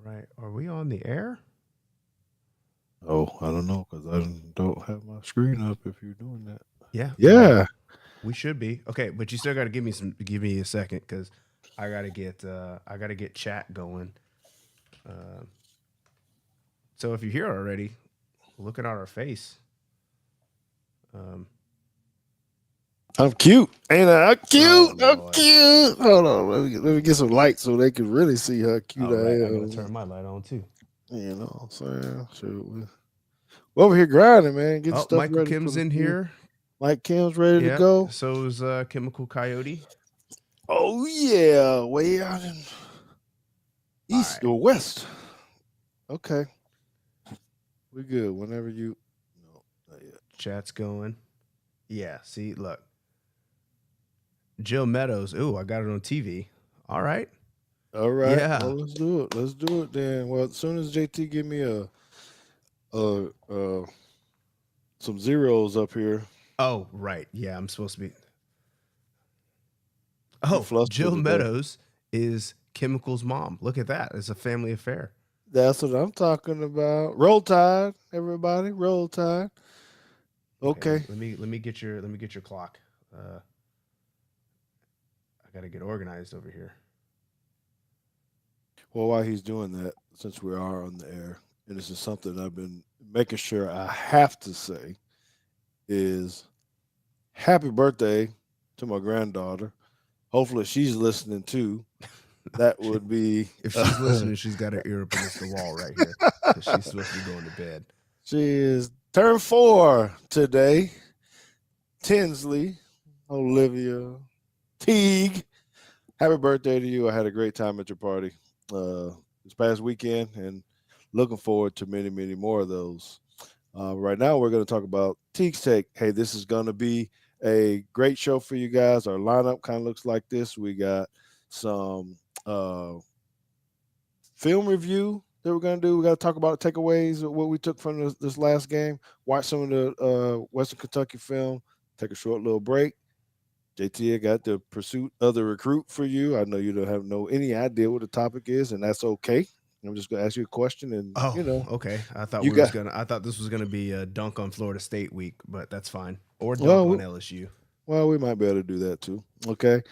right. Are we on the air? Oh, I don't know because I don't have my screen up if you're doing that. Yeah. Yeah. We should be. Okay, but you still got to give me a second cuz I got to get chat going. Uh, so if you're here already, looking at our face. Um I'm cute. Ain't I? I'm oh cute. I'm lord. cute. Hold on. Let me get some lights so they can really see how cute All I right, I got to am. turn my light on too. You know what I'm saying? Sure. We're over here grinding, man. Getting Oh, stuff Michael ready for Kim's the in school. here. Mike Kim's ready to Yeah, go. so is Chemical Coyote. Oh, yeah. Way out in All east right. or west. Okay. We good. Whenever you. No, not yet. Chat's going. Yeah, see, look. Jill Meadows. Ooh, I got it on TV. All right. All right. Yeah. Well, let's do it. Let's do it then. Well, as soon as JT give me a some zeros up here, Oh, right. Yeah, I'm supposed to be. you Oh, flustered Jill today. Meadows is Chemical's mom. Look at that. It's a family affair. That's what I'm talking about. Roll Tide, everybody. Roll Tide. Okay, Okay. let me get your clock. Uh, I got to get organized over here. Well, while he's doing that, since we are on the air, and this is something I've been making sure I have to say, is happy birthday to my granddaughter. Hopefully, she's listening too. That would be. If she's listening, she's got her ear up against the wall right here because she's supposed to be going to bed. She is turned 4 today. Tinsley, Olivia, Teague. Happy birthday to you. I had a great time at your party this past weekend and looking forward to many, many more of those. Right now, we're going to talk about Teague's Take. Hey, this is going to be a great show for you guys. Our lineup kind of looks like this. We got some film review that we're going to do. We got to talk about takeaways of what we took from this last game, watch some of the Western Kentucky film, take a short little break. JT, I got the pursuit of the recruit for you. I know you don't have any idea what the topic is, and that's okay. I'm just gonna ask you a question, and Oh, okay. you got. I thought this was gonna be a dunk on Florida State week, but that's fine. Or dunk Well, on LSU. we might be able to do that too. Okay.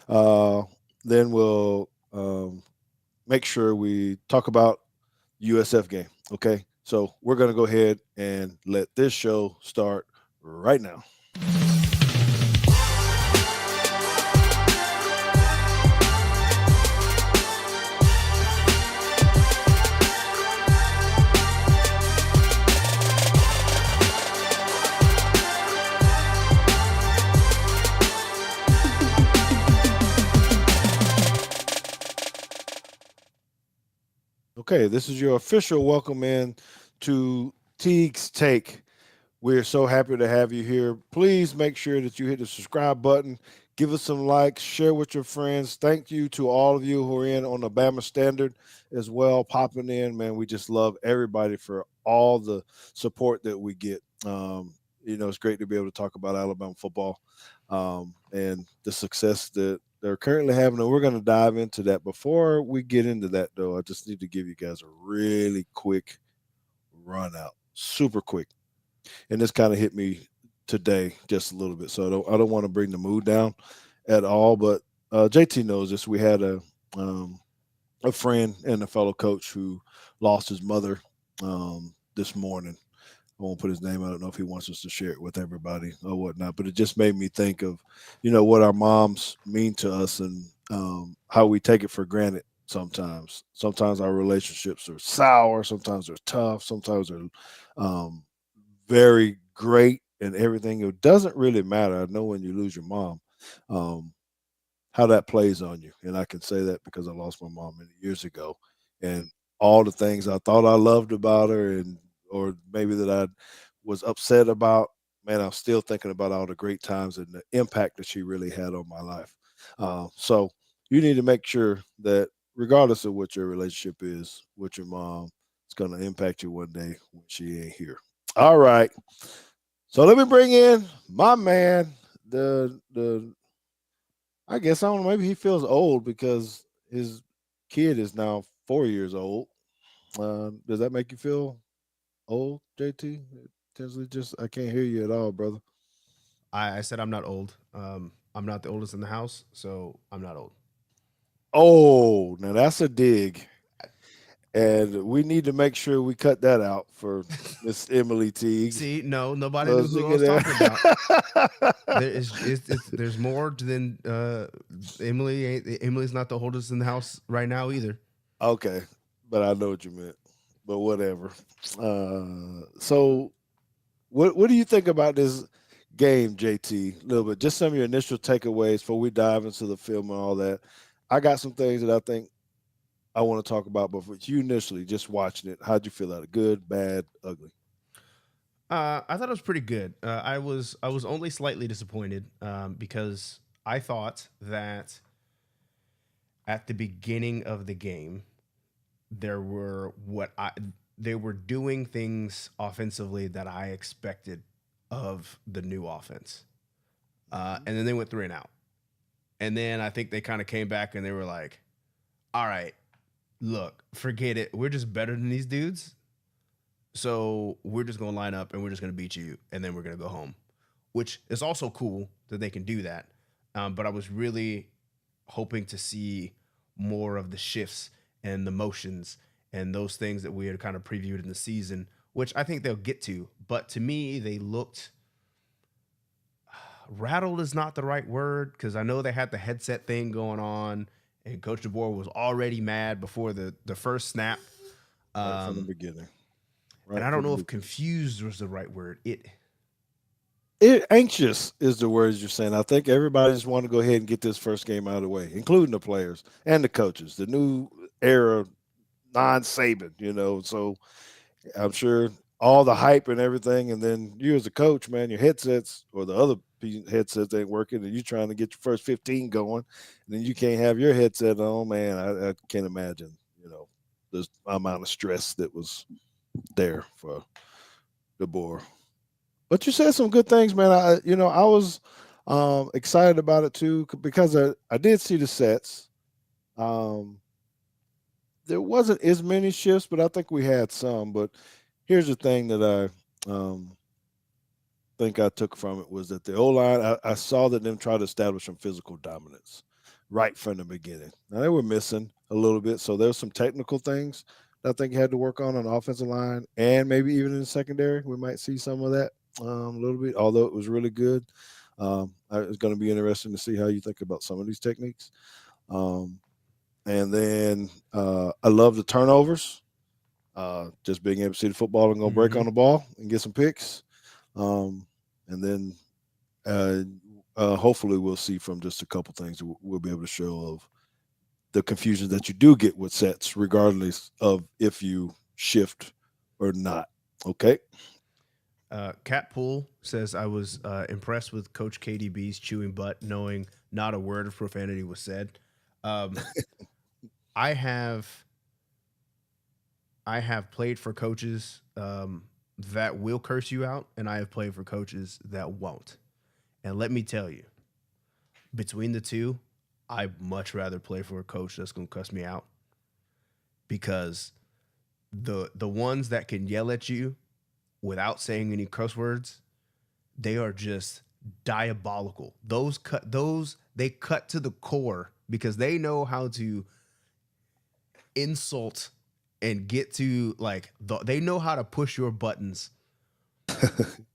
Uh, then we'll make sure we talk about USF game. Okay. So we're gonna go ahead and let this show start right now. Okay, this is your official welcome in to Teague's Take. We're so happy to have you here. Please make sure that you hit the subscribe button, give us some likes, share with your friends. Thank you to all of you who are in on the Bama Standard as well, popping in. Man, we just love everybody for all the support that we get. It's great to be able to talk about Alabama football and the success that they're currently having. And we're going to dive into that. Before we get into that, though, I just need to give you guys a really quick run out, super quick. And this kind of hit me today just a little bit. So I don't want to bring the mood down at all. But JT knows this. We had a friend and a fellow coach who lost his mother this morning. I won't put his name. I don't know if he wants us to share it with everybody or whatnot, but it just made me think of, what our moms mean to us and how we take it for granted sometimes. Sometimes our relationships are sour, sometimes they're tough, sometimes they're um, very great and everything. It doesn't really matter. I know when you lose your mom, um, how that plays on you. And I can say that because I lost my mom many years ago. And all the things I thought I loved about her and or maybe that I was upset about, man, I'm still thinking about all the great times and the impact that she really had on my life. So you need to make sure that regardless of what your relationship is with your mom, it's going to impact you one day when she ain't here. All right. So let me bring in my man, the I don't know, maybe he feels old because his kid is now 4 years old. Does that make you feel old, JT? Potentially, just I can't hear you at all, brother. I said I'm not old. I'm not the oldest in the house, so I'm not old. Oh, now that's a dig, and we need to make sure we cut that out for Miss Emily Teagues. See, no, nobody So knew she who I can was talking about. have- There is there's more than Emily. Emily's not the oldest in the house right now either. okay, but I know what you meant. But whatever. So what do you think about this game, JT? A little bit. Just some of your initial takeaways before we dive into the film and all that. I got some things that I think I want to talk about, but for you initially, just watching it, how'd you feel about it? Good, bad, ugly? I thought it was pretty good. I was only slightly disappointed because I thought that at the beginning of the game there were what I they were doing things offensively that I expected of the new offense, Mhm. and then they went 3 and out, and then I think they kind of came back and they were like, "All right, look, forget it. We're just better than these dudes, so we're just gonna line up and we're just gonna beat you, and then we're gonna go home." Which is also cool that they can do that, but I was really hoping to see more of the shifts and the motions and those things that we had kind of previewed in the season, which I think they'll get to. But to me, they looked rattled is not the right word because I know they had the headset thing going on, and Coach DeBoer was already mad before the first snap. Right from the Um, beginning. and Right I don't from the know if beginning. confused was the right word. Anxious is the words you're saying. I think everybody just want to go ahead and get this first game out of the way, including the players and the coaches. The new era, non-Saban, So I'm sure all the hype and everything, and then you as a coach, man, your headsets or the other headsets ain't working, and you're trying to get your first 15 going, and then you can't have your headset on, man. I can't imagine, the amount of stress that was there for the board. But you said some good things, man. I was excited about it too because I did see the sets. Um, there wasn't as many shifts, but I think we had some. But here's the thing that I think I took from it was that the O line, I saw that them try to establish some physical dominance right from the beginning. Now they were missing a little bit, so there's some technical things that I think had to work on the offensive line and maybe even in the secondary. We might see some of that a little bit, although it was really good. It's going to be interesting to see how you think about some of these techniques. Um, and then I love the turnovers. Just being able to see the football and go break Mm-hmm. on the ball and get some picks. Um, and then uh, hopefully we'll see from just a couple things we'll be able to show of the confusion that you do get with sets, regardless of if you shift or not. Okay. Cat Pool says I was impressed with Coach KDB's chewing butt, knowing not a word of profanity was said. Um, I have I have played for coaches that will curse you out, and I have played for coaches that won't. And let me tell you, between the two, I much rather play for a coach that's gonna cuss me out because the ones that can yell at you without saying any curse words, they are just diabolical. Those they cut to the core because they know how to insult and get to they know how to push your buttons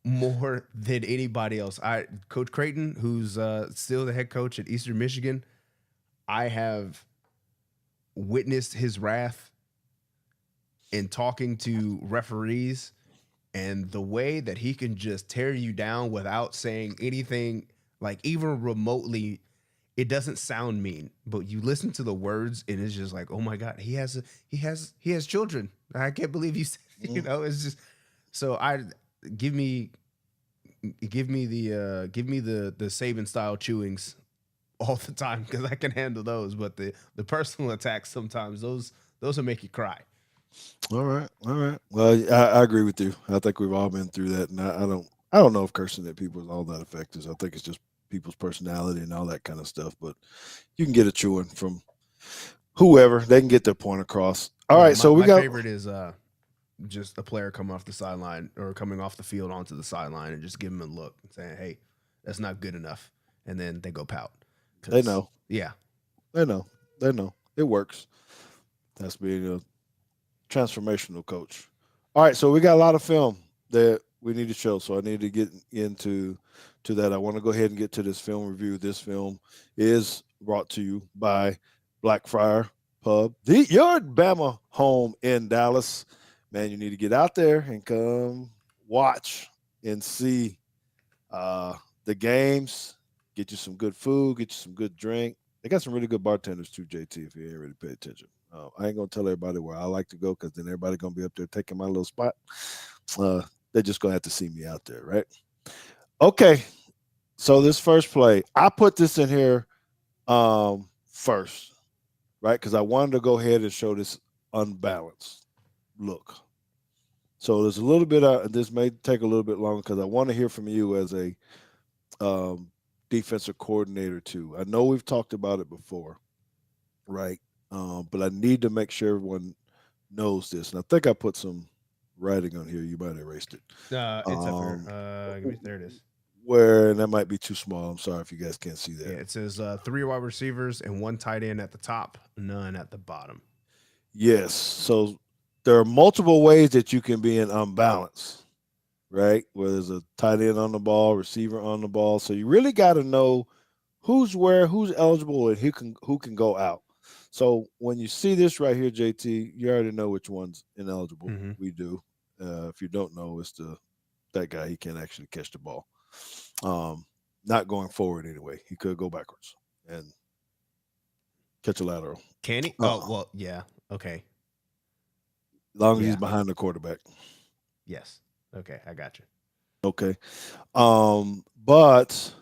more than anybody else. I Coach Creighton, who's still the head coach at Eastern Michigan, I have witnessed his wrath in talking to referees and the way that he can just tear you down without saying anything like even remotely. It doesn't sound mean, but you listen to the words and it's just like, oh my god, he has children. I can't believe you said, Mhm. it's just so I give me give me the Saban style chewings all the time because I can handle those. But the personal attacks sometimes those will make you cry. All right. All right. Well, I agree with you. I think we've all been through that, and I don't know if cursing at people is all that effective. I think it's just people's personality and all that kind of stuff. But you can get a chewing from whoever, they can get their point across. All No, right, so we my got favorite is just a player coming off the sideline or coming off the field onto the sideline and just give him a look and saying, "Hey, that's not good enough," and then they go pout. they Because know, yeah, they know, they know it works. That's being a transformational coach. All right, so we got a lot of film that we need to show. So I need to get into that. I want to go ahead and get to this film review. This film is brought to you by Blackfriar Pub, your Bama home in Dallas. Man, you need to get out there and come watch and see uh, the games. Get you some good food. Get you some good drink. They got some really good bartenders too, JT. If you ain't really pay attention, I ain't gonna tell everybody where I like to go because then everybody gonna be up there taking my little spot. Uh, they're just gonna have to see me out there, right? Okay. So this first play, I put this in here first, right? Because I wanted to go ahead and show this unbalanced look. So there's a little bit. This may take a little bit longer because I want to hear from you as a um, defensive coordinator too. I know we've talked about it before, right? But I need to make sure everyone knows this. And I think I put some writing on here. You might have erased it. it's up here. Um, There it is. where and that might be too small. I'm sorry if you guys can't see Yeah, that. it says three wide receivers and one tight end at the top, none at the bottom. Yes. So there are multiple ways that you can be in unbalance, right? Where there's a tight end on the ball, receiver on the ball. So you really got to know who's where, who's eligible, and who can go out. So when you see this right here, JT, you already know which one's ineligible. Mm-hmm. We do. If you don't know, it's that guy. He can't actually catch the ball. Um, Not going forward anyway. He could go backwards and catch a lateral. Can he? Oh, well, yeah. Okay. Long as he's Yeah. behind the quarterback. Yes. Okay. I got you. Okay. But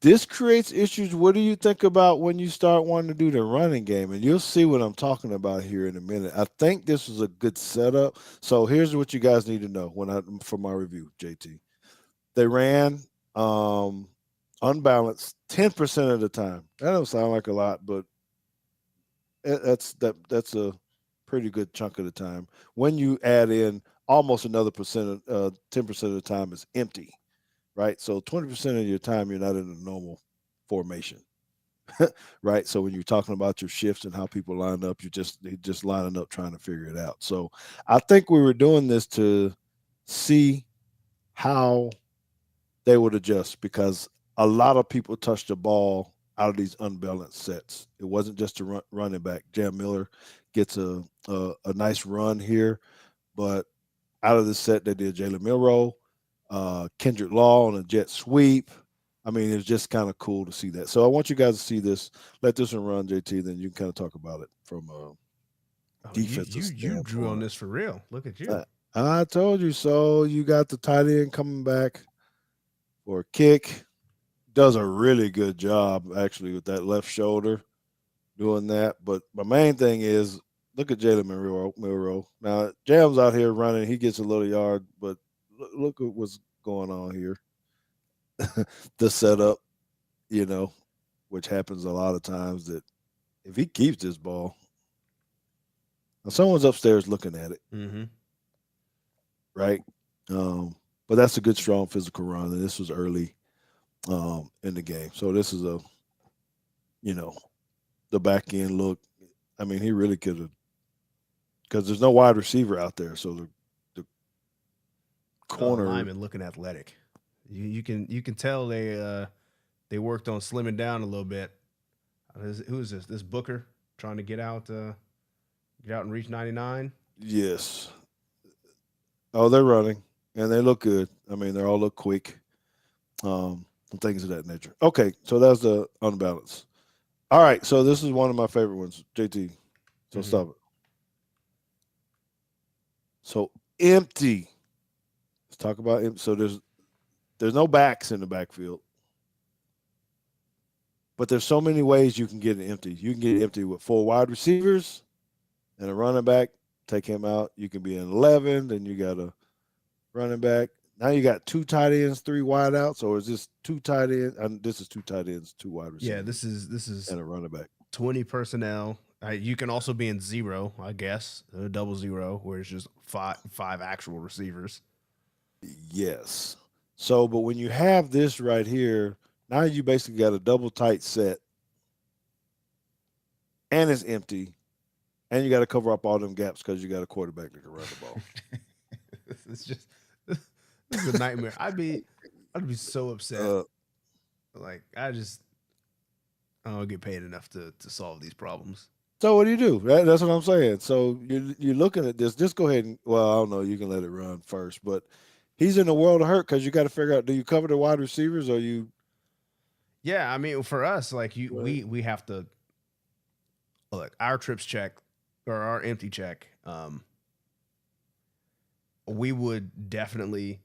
this creates issues. What do you think about when you start wanting to do the running game? And you'll see what I'm talking about here in a minute. I think this was a good setup. So here's what you guys need to know for my review, JT. They ran um, unbalanced 10% of the time. That don't sound like a lot, but that's a pretty good chunk of the time. When you add in almost another 10% of the time is empty, right? So 20% of your time you're not in a normal formation, right? So when you're talking about your shifts and how people line up, they just lining up trying to figure it out. So I think we were doing this to see how they would adjust because a lot of people touch the ball out of these unbalanced sets. It wasn't just a running back. Jam Miller gets a nice run here, but out of the set they did Jalen Milroe, Kendrick Law on a jet sweep. I mean, it's just kind of cool to see that. So I want you guys to see this. Let this one run, JT. Then you can kind of talk about it from a Oh, defensive you drew on standpoint. this for real. Look at you. Uh, I told you so. You got the tight end coming back for a kick. Does a really good job actually with that left shoulder doing that. But my main thing is look at Jalen Milroe. Now Jam's out here running. He gets a little yard, but look at what's going on here. The setup, you know, which happens a lot of times that if he keeps this ball, now someone's upstairs looking at it, Mm-hmm. right? Um, but that's a good, strong physical run, and this was early in the game. So this is you know, the back end look. I mean, he really could have because there's no wide receiver out there, so the The corner. linemen looking athletic. You can tell they worked on slimming down a little bit. Who is this? This Booker trying to get out and reach 99. Yes. Oh, they're running and they look good. I mean, they all look quick, and things of that nature. Okay, so that's the unbalance. All right, so this is one of my favorite ones, JT. So Mm-hmm. stop it. So empty. Let's talk about empty. So there's no backs in the backfield, but there's so many ways you can get it empty. You can get it empty with four wide receivers and a running back. Take him out. You can be in 11. Then you got a running back. Now you got two tight ends, three wide outs, or is this two tight ends? This is two tight ends, two wide Yeah, receivers, this is and a running back. 20 personnel. You can also be in zero, I guess, a double zero, where it's just five actual receivers. Yes. So, but when you have this right here, now you basically got a double tight set, and it's empty, and you got to cover up all them gaps because you got a quarterback that can run the ball. It's just this is a nightmare. I'd be so upset. Uh, Like I don't get paid enough to solve these problems. so what do you do? That's what I'm saying. So you're looking at this. Just go ahead and I don't know. You can let it run first, but he's in the world of hurt because you got to figure out: do you cover the wide receivers or you? Yeah, I mean, for us, like Right. we have to look our trips check or our empty check. We would definitely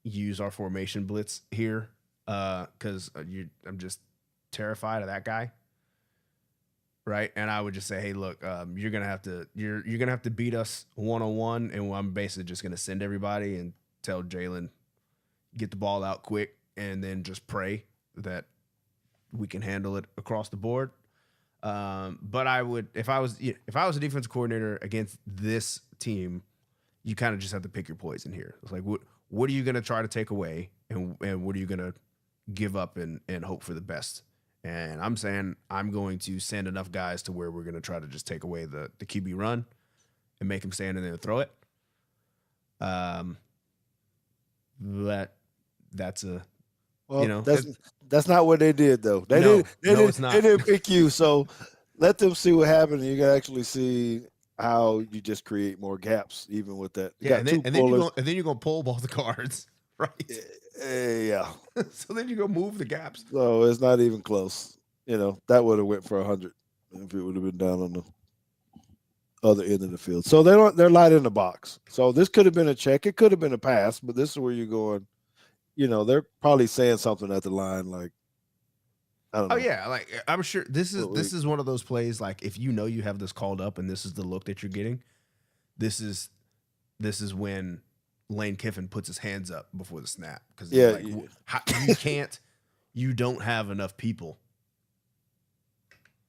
use our formation blitz here because I'm just terrified of that guy, right? And I would just say, hey, look, you're gonna have to beat us 1-on-1, and I'm basically just gonna send everybody and tell Jalen get the ball out quick, and then just pray that we can handle it across the board. But I would, if I was a defensive coordinator against this team, you kind of just have to pick your poison here. It's like, what are you going to try to take away, and what are you going to give up and hope for the best? And I'm saying I'm going to send enough guys to where we're going to try to just take away the QB run and make him stand in there and throw it. That's a Well, that's not what they did though. They no, did. it's not. They didn't pick you. So let them see what happened. And you can actually see how you just create more gaps, even with that. You Yeah, got two and then pullers. you're gonna pull both the cards, right? Yeah. So then you go move the gaps. So it's not even close. That would have went for 100 if it would have been down on the other end of the field. So they're light in the box. So this could have been a check. It could have been a pass, but this is where you're going. They're probably saying something at the line like, I don't Oh know. yeah, like I'm sure this is one of those plays. Like if you know you have this called up and this is the look that you're getting, this is when Lane Kiffin puts his hands up before the snap because Yeah, like you don't have enough people.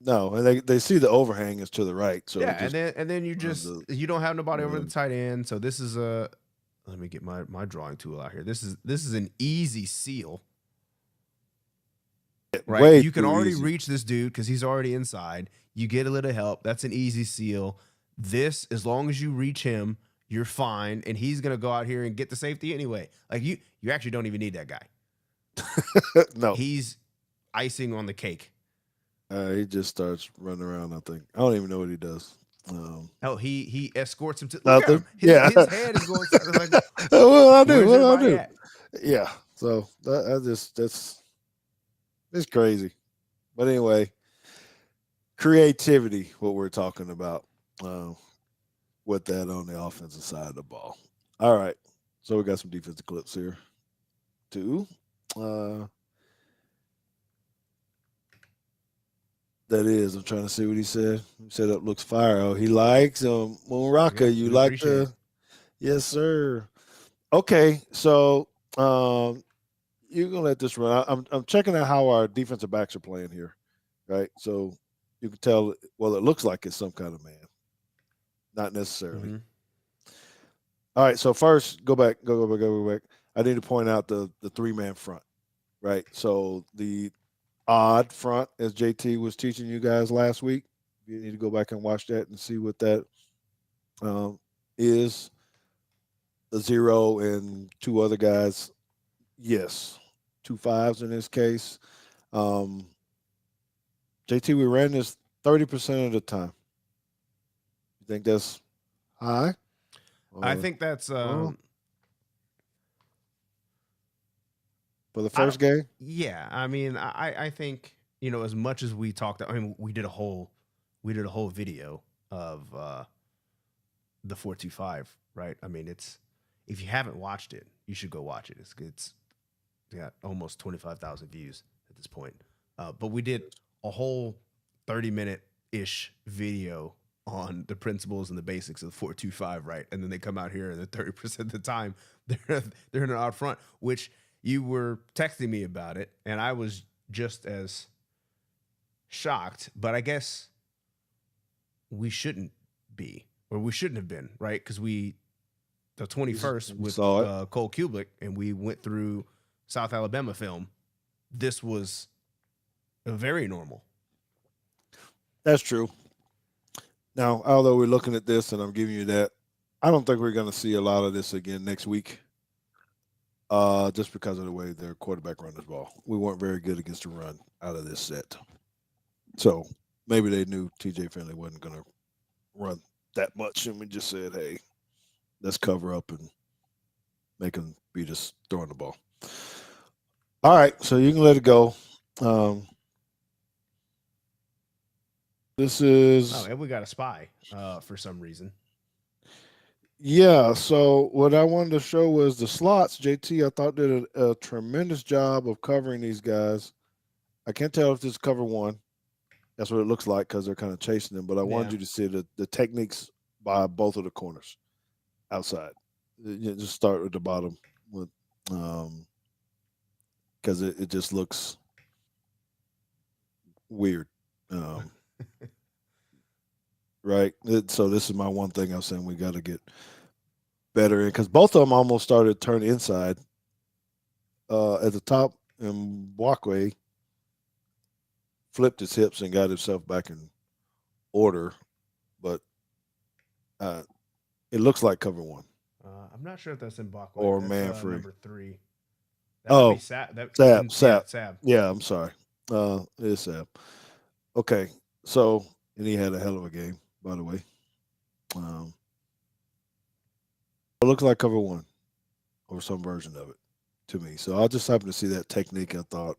no, and they see the overhang is to the right, so Yeah, it just and then you don't have nobody over the run. tight end. So this is a let me get my drawing tool out here. This is an easy seal. Right, Way you can too already easy. reach this dude because he's already inside. You get a little help. That's an easy seal. This, as long as you reach him, you're fine, and he's gonna go out here and get the safety anyway. Like you actually don't even need that guy. No, He's icing on the cake. he just starts running around. I think I don't even know what he does. Oh, he escorts him to look at Nothing. him. Yeah. His head is going like, What do I do? where's What do I everybody do? at? Yeah. So that's it's crazy. But anyway, creativity. What we're talking about with that on the offensive side of the ball. All right. So we got some defensive clips here too. That is. I'm trying to see what he said. He said up looks fire. Oh, he likes Moonraka. Yeah, You we like appreciate the it. yes, sir. Okay, so you're gonna let this run. I'm checking out how our defensive backs are playing here, right? So you can tell. Well, it looks like it's some kind of man, not necessarily. Mm-hmm. All right. So first, go back. Go back. I need to point out the 3-man front, right? So the odd front, as JT was teaching you guys last week. You need to go back and watch that and see what that is. The 0 and 2 other guys. Yes, 2 5s in this case. JT, we ran this 30% of the time. You think that's high? I think that's Oh, for the I don't. first game? Yeah, I mean, I think as much as we talked. I mean, we did a whole video of the 4-2-5, right? I mean, it's if you haven't watched it, you should go watch it. It's got almost 25,000 views at this point. But we did a whole 30-minute ish video on the principles and the basics of the 4-2-5, right? And then they come out here and then 30% of the time they're in an out front, which you were texting me about it, and I was just as shocked, but I guess we shouldn't be, or we shouldn't have been, right? Because the 21st We with saw it. Cole Kublik, and we went through South Alabama film. This was very normal. That's true. Now, although we're looking at this and I'm giving you that, I don't think we're going to see a lot of this again next week. Just because of the way their quarterback run this ball. We weren't very good against the run out of this set. So maybe they knew TJ Finley wasn't going to run that much, and we just said, hey, let's cover up and make them beat us throwing the ball. All right, so you can let it go. This is... Oh, and we got a spy for some reason. Yeah, so what I wanted to show was the slots. JT, I thought, did a tremendous job of covering these guys. I can't tell if this is cover one. That's what it looks like because they're kind of chasing them. But I wanted you to see the techniques by both of the corners outside. You just start at the bottom with because it just looks weird. Right. So this is my one thing I'm saying we got to get better in because both of them almost started to turn inside at the top, and Walkway flipped his hips and got himself back in order, but it looks like cover one. I'm not sure if that's in Bachway or man free. Number 3. That might be Sab. Sab. Yeah, I'm sorry. It's Sab. Okay, so and he had a hell of a game, by the way. It looks like cover one or some version of it to me. So I just happened to see that technique. I thought,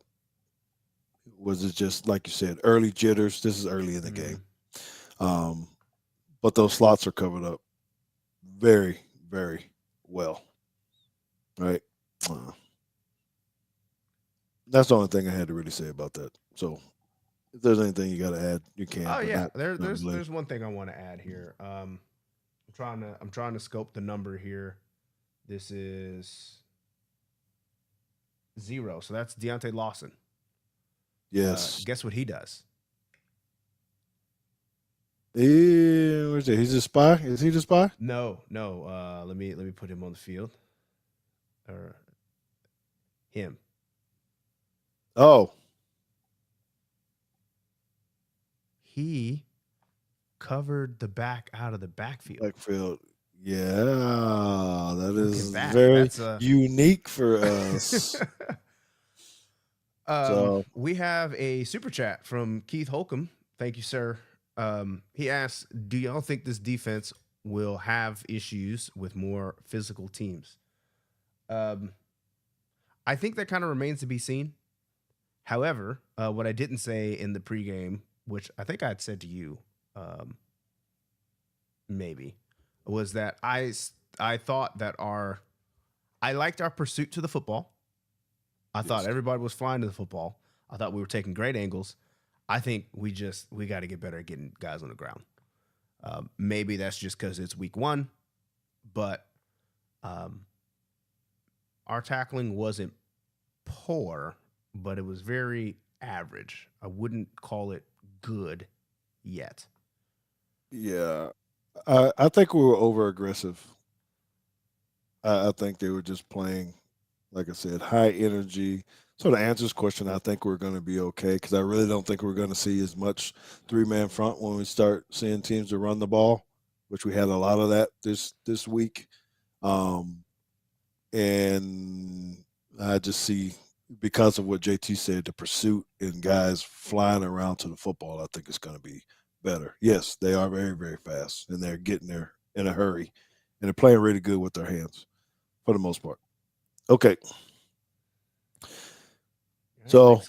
was it just like you said, early jitters? This is early in the game, but those slots are covered up very, very well. Right. That's the only thing I had to really say about that. So, if there's anything you got to add, you can. Oh yeah, there's one thing I want to add here. I'm trying to scope the number here. This is 0, so that's Deontay Lawson. Yes. Guess what he does? Where's it? He's a spy. Is he the spy? No. Let me put him on the field. Or him. Oh. He covered the back out of the backfield. Backfield. Yeah, that is very unique for us. So we have a super chat from Keith Holcomb. Thank you, sir. He asks, do y'all think this defense will have issues with more physical teams? I think that kind of remains to be seen. However, what I didn't say in the pregame, which I think I'd said to you, maybe, was that I thought that I liked our pursuit to the football. I thought everybody was flying to the football. I thought we were taking great angles. I think we got to get better at getting guys on the ground. Maybe that's just because it's week 1, but our tackling wasn't poor, but it was very average. I wouldn't call it good yet. Yeah. I think we were over aggressive. I think they were just playing, like I said, high energy. So to answer this question, I think we're going to be okay because I really don't think we're going to see as much 3-man front when we start seeing teams to run the ball, which we had a lot of that this week. And I just see, because of what JT said, the pursuit and guys flying around to the football, I think it's going to be better. Yes, they are very, very fast, and they're getting there in a hurry, and they're playing really good with their hands for the most part. Okay. So,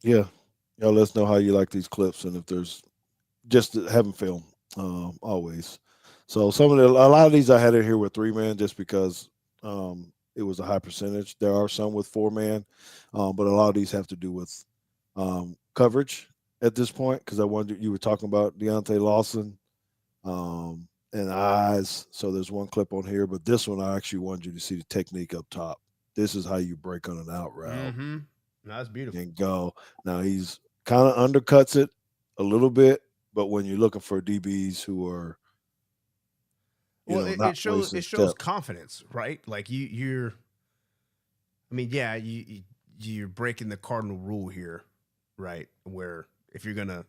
yeah, y'all let us know how you like these clips, and if there's just having film, always. So a lot of these I had in here with 3-man just because it was a high percentage. There are some with 4-man, but a lot of these have to do with coverage at this point because you were talking about Deontay Lawson and eyes. So there's one clip on here, but this one I actually wanted you to see the technique up top. This is how you break on an out route. No, that's beautiful. and go. Now he's kind of undercuts it a little bit, but when you're looking for DBs who are, Well, not it wasting shows steps. confidence, right? Like you're. I mean, yeah, you're breaking the cardinal rule here, right? Where if you're gonna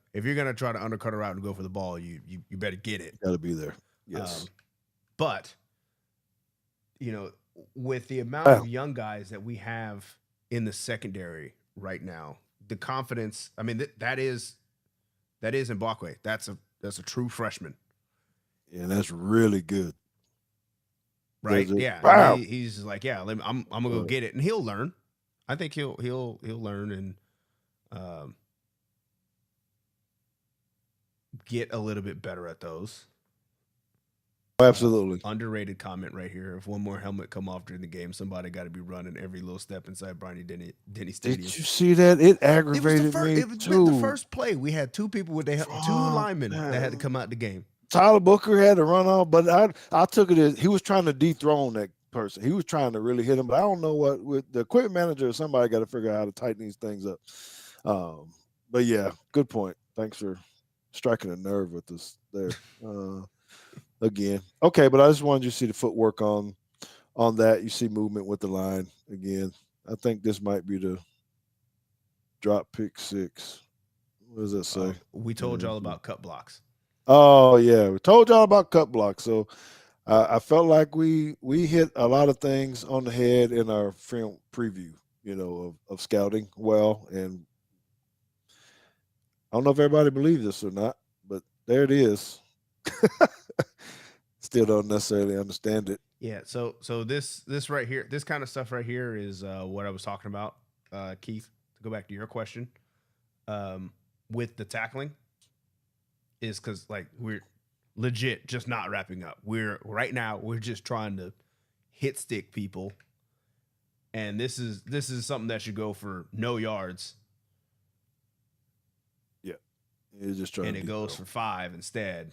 try to undercut her out and go for the ball, you better get it. Got to be there. Yes. But you know, with the amount Wow. of young guys that we have in the secondary right now, the confidence. I mean, that is Mbakwe. That's a true freshman, And that's really good. right? Yeah, and Wow. he's like, yeah, I'm gonna go get it, and he'll learn. I think he'll learn and get a little bit better at those. Absolutely. Underrated comment right here. If one more helmet come off during the game, somebody got to be running every little step inside Bryony Denny Stadium. Did you see that? It aggravated me It was too. the first play. We had two people with two linemen that had to come out the game. Tyler Booker had to run off, but I took it as he was trying to dethrone that person. He was trying to really hit him, but I don't know what with the equipment manager or somebody got to figure out how to tighten these things up. But yeah, good point. Thanks for striking a nerve with us there. Again. Okay, but I just wanted you to see the footwork on that. You see movement with the line again. I think this might be the drop pick 6. What does that say? We told y'all about cut blocks. Oh yeah, we told y'all about cut blocks. So I felt like we hit a lot of things on the head in our film preview, of scouting well. And I don't know if everybody believes this or not, but there it is. Still don't necessarily understand it. Yeah. So this right here, this kind of stuff right here is what I was talking about, Keith. To go back to your question, with the tackling, is because like we're legit just not wrapping up. We're just trying to hit stick people, and this is something that should go for no yards. Yeah, it's just trying. And it goes for 5 instead.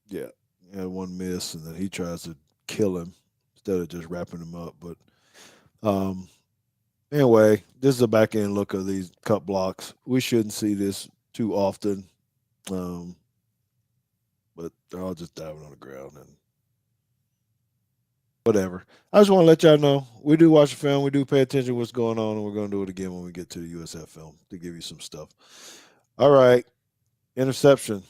Yeah, he had one miss, and then he tries to kill him instead of just wrapping him up. But anyway, this is a back end look of these cut blocks. We shouldn't see this too often, but they're all just diving on the ground and whatever. I just want to let y'all know we do watch the film, we do pay attention to what's going on, and we're going to do it again when we get to the USF film to give you some stuff. All right, interception.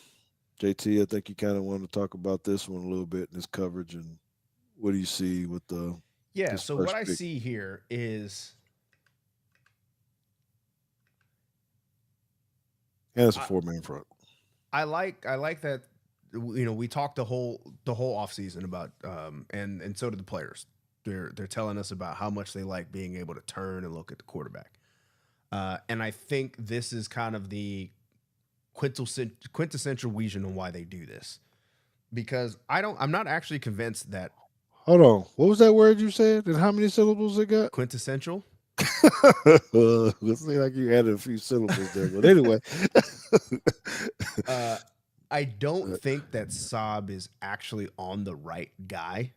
JT, I think you kind of wanted to talk about this one a little bit in this coverage, and what do you see with the? Yeah. So what I see here is, and it's a 4-man front. I like that. We talked the whole offseason about, and so did the players. They're telling us about how much they like being able to turn and look at the quarterback, and I think this is kind of the quintessential reason on why they do this, because I'm not actually convinced that. Hold on, what was that word you said, and how many syllables it got? Quintessential. It seems like you added a few syllables there, but anyway. I don't think that Saab is actually on the right guy.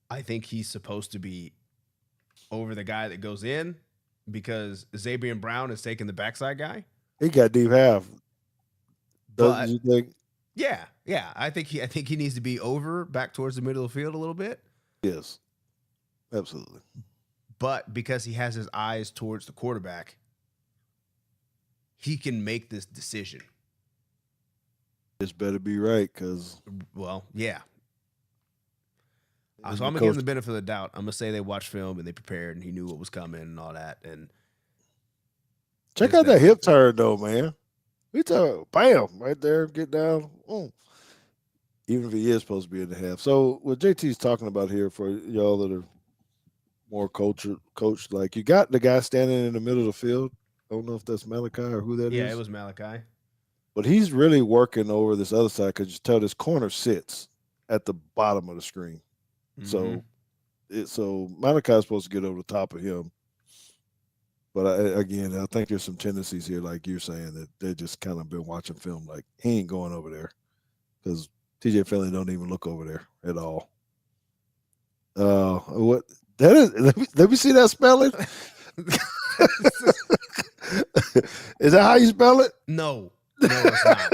I think he's supposed to be over the guy that goes in, because Xavier Brown is taking the backside guy. He got deep half. Doesn't you think? Yeah. I think he needs to be over back towards the middle of the field a little bit. Yes, absolutely. But because he has his eyes towards the quarterback, he can make this decision. This better be right, because. Well, yeah. So I'm gonna give him the benefit of the doubt. I'm gonna say they watched film and they prepared, and he knew what was coming and all that. And check out that hip turn, though, man. We talk, bam, right there, get down. Even if he is supposed to be in the half. So what JT's talking about here, for y'all that are more coached, like you got the guy standing in the middle of the field. I don't know if that's Malachi or who that is. Yeah, it was Malachi. But he's really working over this other side, because you tell this corner sits at the bottom of the screen. Mm-hmm. So Malachi's supposed to get over the top of him. But I think there's some tendencies here, like you're saying, that they just kind of been watching film like he ain't going over there, because TJ Finley don't even look over there at all. What That is. Let me see that spelling. Is that how you spell it? No, it's not.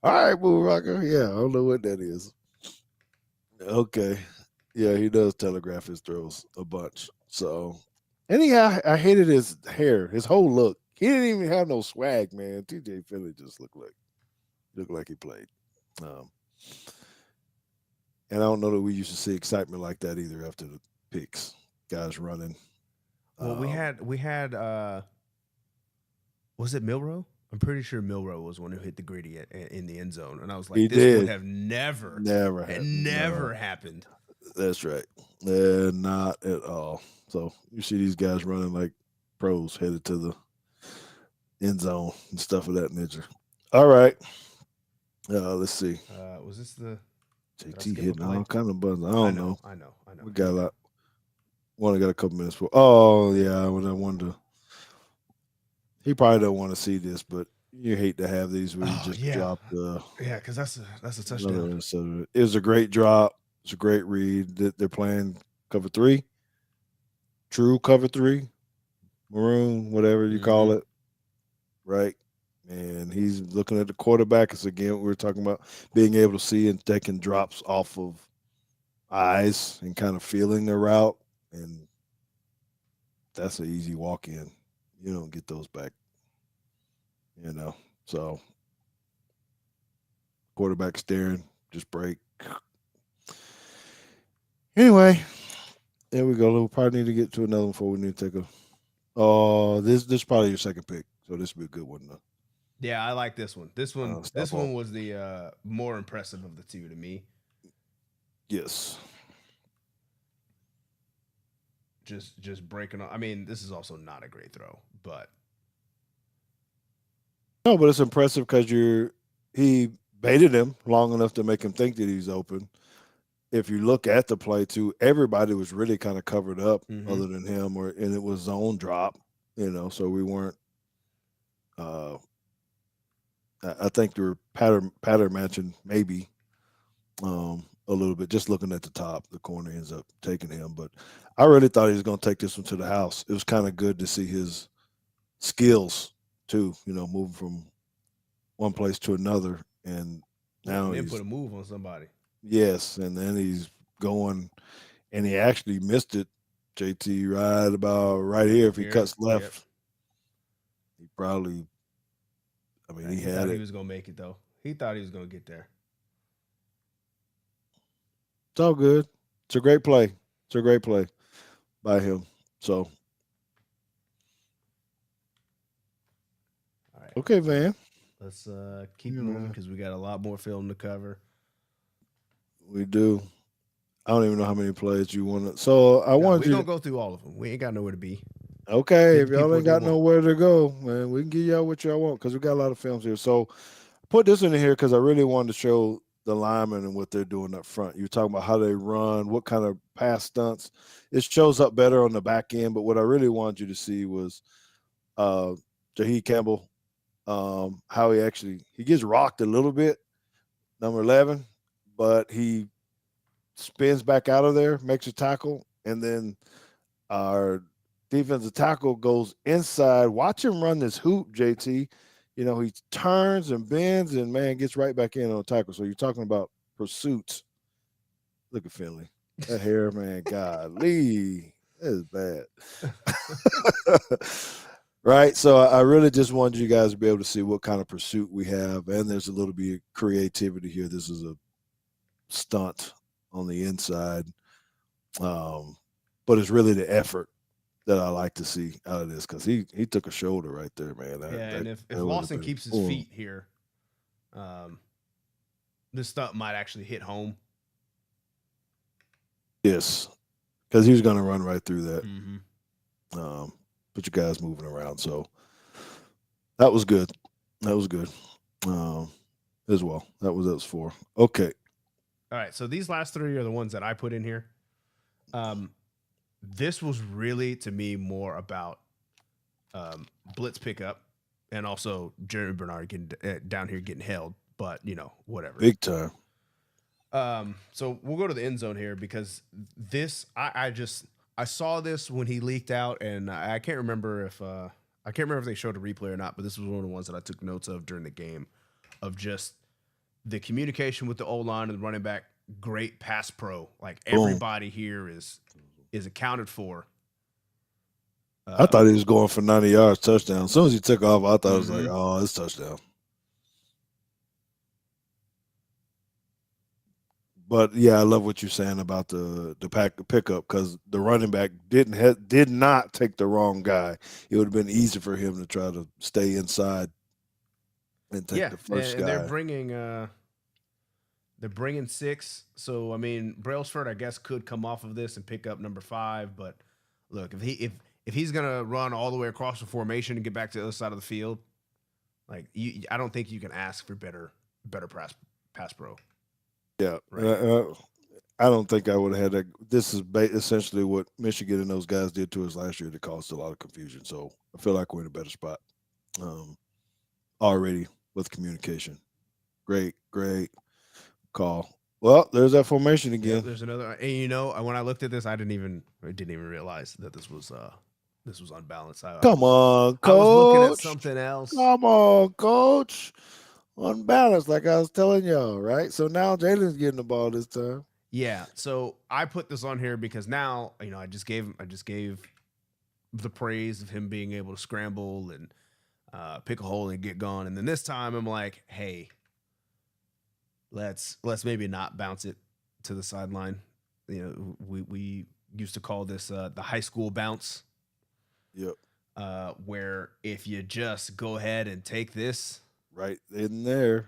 All right, Boo Rocker. Yeah, I don't know what that is. Okay. Yeah, he does telegraph his throws a bunch. So, anyhow, I hated his hair, his whole look. He didn't even have no swag, man. TJ Philly just looked like he played. Um, and I don't know that we used to see excitement like that either after the picks, guys running. Well, we had was it Milroe? I'm pretty sure Milroe was one who hit the gritty in the end zone, and I was like, He this would did. have never Never happened. That's right. Not at all. So you see these guys running like pros headed to the end zone and stuff of that nature. All right. Let's see. Was this the JT hitting all kind of buttons. I don't know. I know. We got a lot. Only got a couple minutes for. Oh yeah, I wonder. He probably don't want to see this, but you hate to have these where you just drop the. Yeah, because that's a touchdown. So it was a great drop. It's a great read. They're playing cover 3, true cover 3, maroon, whatever you call it, right? And he's looking at the quarterback. It's again we were talking about being able to see and taking drops off of eyes and kind of feeling the route, and that's an easy walk in. You don't get those back, So quarterback staring, just break. Anyway, there we go. We'll probably need to get to another one before we need to take a. Oh, this is probably your second pick, so this will be a good one though. Yeah, I like this one. This one was the more impressive of the two to me. Yes. Just breaking on. I mean, this is also not a great throw, but no, but it's impressive because he baited him long enough to make him think that he's open. If you look at the play too, everybody was really kind of covered up other than him, and it was zone drop, so we weren't. I think they were pattern matching maybe a little bit. Just looking at the top, the corner ends up taking him, but I really thought he was going to take this one to the house. It was kind of good to see his skills too, moving from one place to another, and now he put a move on somebody. Yes, and then he's going, and he actually missed it, JT, right here. If he cuts left, he probably. I mean, he had it. He was gonna make it though. He thought he was gonna get there. It's all good. It's a great play. It's a great play by him. So, all right. Okay, man. Let's keep moving because we got a lot more film to cover. We do. I don't even know how many plays you want to. So I want you. We're gonna go through all of them. We ain't got nowhere to be. Okay, if y'all ain't got nowhere to go, man, we can give y'all what y'all want because we got a lot of films here. So put this in here because I really wanted to show the linemen and what they're doing up front. You're talking about how they run, what kind of pass stunts. It shows up better on the back end, but what I really wanted you to see was Jaheed Campbell, how he gets rocked a little bit, number 11, but he spins back out of there, makes a tackle, and then our defensive tackle goes inside. Watch him run this hoop, JT. He turns and bends and, man, gets right back in on tackle. So you're talking about pursuits. Look at Finley. That hair, man, golly. That is bad. Right? So I really just wanted you guys to be able to see what kind of pursuit we have. And there's a little bit of creativity here. This is a stunt on the inside. But it's really the effort that I like to see out of this because he took a shoulder right there, man. And if Lawson keeps his feet here, this stunt might actually hit home. Yes, because he was going to run right through that. But you guys moving around, so that was good. That was good as well. That was 4. Okay. All right, so these last 3 are the ones that I put in here. This was really, to me, more about blitz pickup and also Jeremy Bernard getting down here getting held, but whatever. Big time. So we'll go to the end zone here because this I saw this when he leaked out, and I can't remember if they showed a replay or not, but this was one of the ones that I took notes of during the game, of just the communication with the O-line and the running back. Great pass pro, like everybody here is accounted for. I thought he was going for 90 yards touchdown. As soon as he took off, I thought it was like, oh, it's touchdown. But yeah, I love what you're saying about the pickup, because the running back did not take the wrong guy. It would have been easy for him to try to stay inside and take the first guy. They're bringing 6. So I mean, Brailsford, I guess, could come off of this and pick up number 5. But look, if he's gonna run all the way across the formation and get back to the other side of the field, like I don't think you can ask for better pass pro. Yeah, right. I don't think I would have had that. This is essentially what Michigan and those guys did to us last year that caused a lot of confusion. So I feel like we're in a better spot already with communication. Great call. Well, there's that formation again. Yeah, there's another. And when I looked at this, I didn't even realize that this was unbalanced. Come on, Coach. I was looking at something else. Come on, Coach. Unbalanced, like I was telling y'all, right? So now Jalen's getting the ball this time. Yeah. So I put this on here because now, I just gave the praise of him being able to scramble and pick a hole and get gone. And then this time I'm like, hey, let's maybe not bounce it to the sideline. We used to call this the high school bounce. Yep. Where if you just go ahead and take this right in there,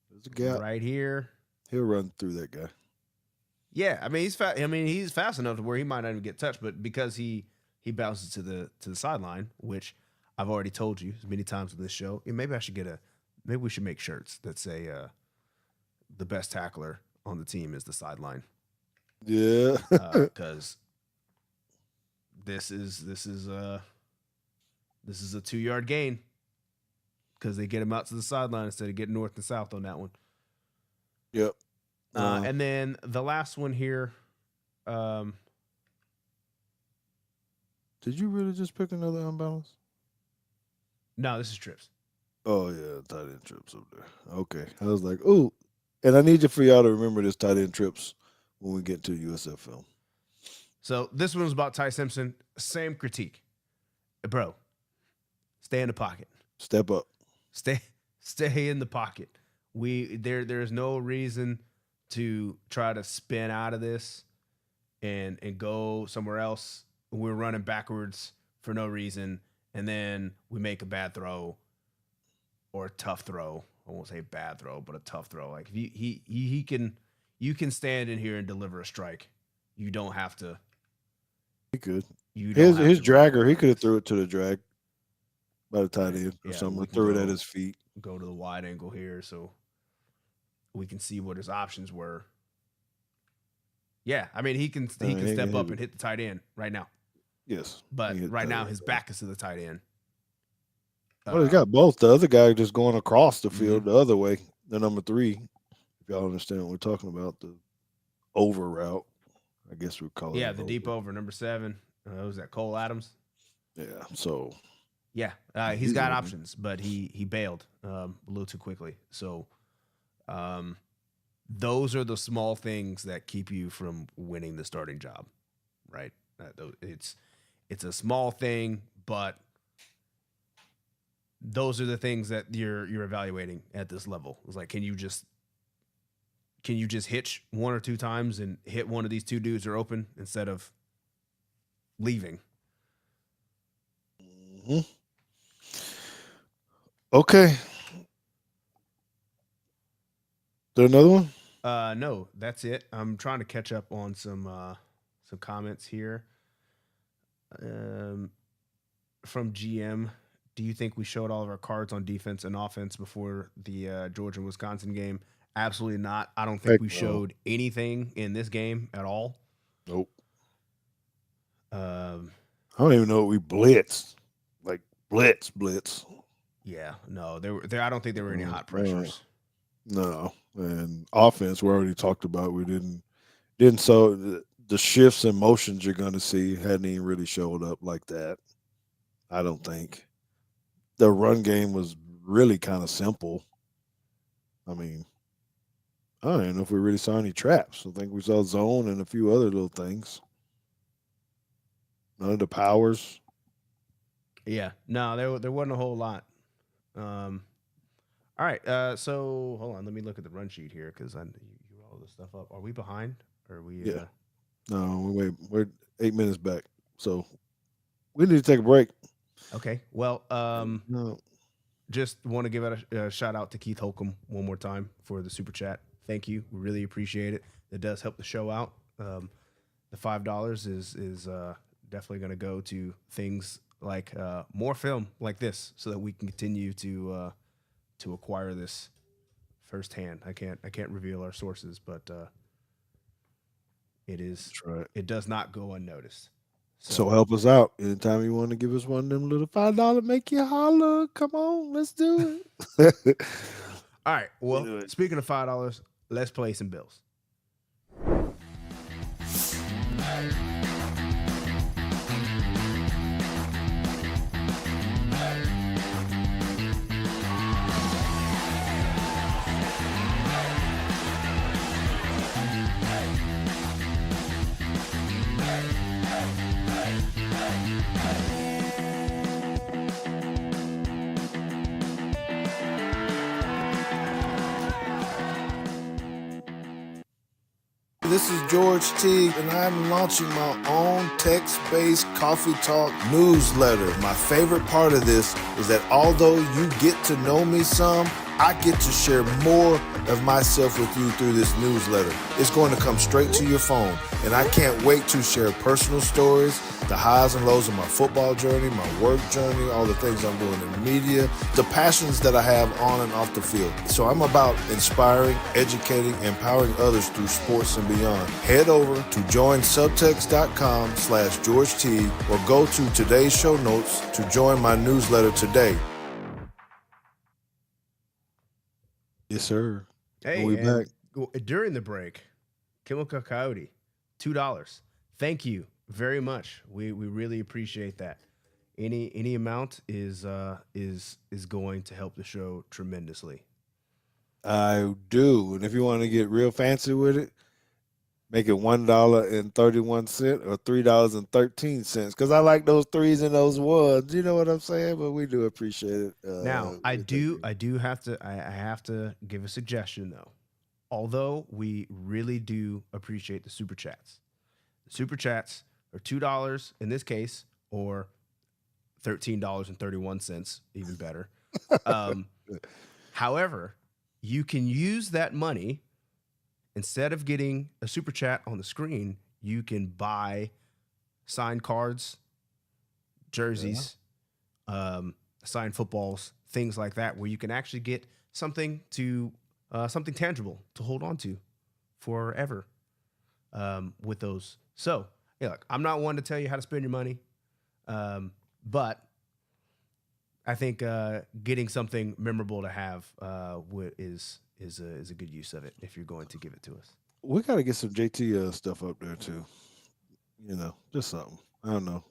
there's a gap right here. He'll run through that guy. Yeah, he's fast. He's fast enough to where he might not even get touched, but because he bounces to the sideline, which I've already told you as many times in this show. Maybe we should make shirts that say the best tackler on the team is the sideline. Yeah, because this is a 2-yard gain. Because they get him out to the sideline instead of getting north and south on that one. Yep. And then the last one here. Did you really just pick another unbalanced? No, this is trips. Oh, yeah, tight end trips up there. Okay. I was like, ooh. And I need for y'all to remember this tight end trips when we get to USF film. So this one was about Ty Simpson. Same critique. Bro, stay in the pocket. Step up. Stay in the pocket. There's no reason to try to spin out of this and go somewhere else. We're running backwards for no reason, and then we make a bad throw or a tough throw. I won't say bad throw, but a tough throw. Like you can stand in here and deliver a strike. You don't have to. He could. His dragger, he could have threw it to the drag. By the tight end or something, threw it at his feet. Go to the wide angle here so we can see what his options were. Yeah, he can step up and hit the tight end right now. Yes, but right now his back is to the tight end. Well, he's got both. The other guy just going across the field the other way. The number 3, if y'all understand what we're talking about, the over route. I guess we call it. Yeah, the deep over, number 7. Was that Cole Adams? Yeah. So. Yeah, he's got options, but he bailed a little too quickly. So those are the small things that keep you from winning the starting job, right? It's a small thing, but those are the things that you're evaluating at this level. It's like, can you just hitch 1 or 2 times and hit one of these 2 dudes are open instead of leaving? Mm-hmm. Okay. There another one? No, that's it. I'm trying to catch up on some comments here. From GM, do you think we showed all of our cards on defense and offense before the Georgia and Wisconsin game? Absolutely not. I don't think we showed anything in this game at all. Nope. I don't even know what we blitzed. Like blitz. Yeah, no, there. I don't think there were any hot pressures. No, And offense, we already talked about. We didn't so the shifts and motions you're going to see hadn't even really showed up like that. I don't think the run game was really kind of simple. I mean, I don't even know if we really saw any traps. I think we saw zone and a few other little things. None of the powers. Yeah, no, there wasn't a whole lot. Um, all right, so hold on, let me look at the run sheet here because you wrote all this stuff up. Are we behind? Or are we? Yeah. No, we're 8 minutes back, so we need to take a break. Okay. Well, No, just want to give it a shout out to Keith Holcomb one more time for the super chat. Thank you. We really appreciate it. It does help the show out. The $5 is definitely going to go to things like more film like this, so that we can continue to acquire this firsthand. I can't reveal our sources, but that's right. it does not go unnoticed. So help us out. Anytime you want to give us one of them little $5, make you holler. Come on, let's do it. All right. Well, Do it. speaking of $5, let's play some bills. This is George Teague, and I'm launching my own text-based coffee talk newsletter. My favorite part of this is that although you get to know me some, I get to share more of myself with you through this newsletter. It's going to come straight to your phone, and I can't wait to share personal stories, the highs and lows of my football journey, my work journey, all the things I'm doing in media, the passions that I have on and off the field. So I'm about inspiring, educating, empowering others through sports and beyond. Head over to joinsubtext.com/George Teague or go to today's show notes to join my newsletter today. Yes, sir. Hey, we and back. during the break, Chemical Coyote, $2. Thank you very much. We really appreciate that. Any amount is going to help the show tremendously. I do. And if you want to get real fancy with it, make it $1.31 or $3.13. Because I like those threes and those ones. You know what I'm saying? But we do appreciate it. Now, I we thank you. have to I have to give a suggestion though. Although we really do appreciate the super chats. The super chats are $2 in this case, or $13.31, even better. Um, however, you can use that money instead of getting a super chat on the screen. You can buy signed cards, jerseys, signed footballs, things like that, where you can actually get something tangible to hold on to forever with those. So, yeah, look, I'm not one to tell you how to spend your money, but I think getting something memorable to have is a good use of it if you're going to give it to us. We got to get some JT stuff up there too. Just something. I don't know.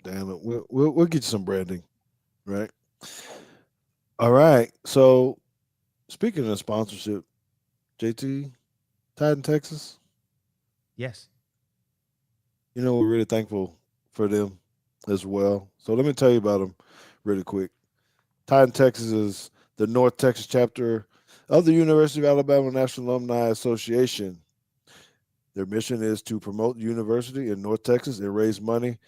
Damn it. We'll get you some branding, right? All right. So speaking of sponsorship, JT, Titan, Texas. Yes. We're really thankful for them as well. So let me tell you about them really quick. Titan, Texas is the North Texas chapter of the University of Alabama National Alumni Association. Their mission is to promote the university in North Texas and raise money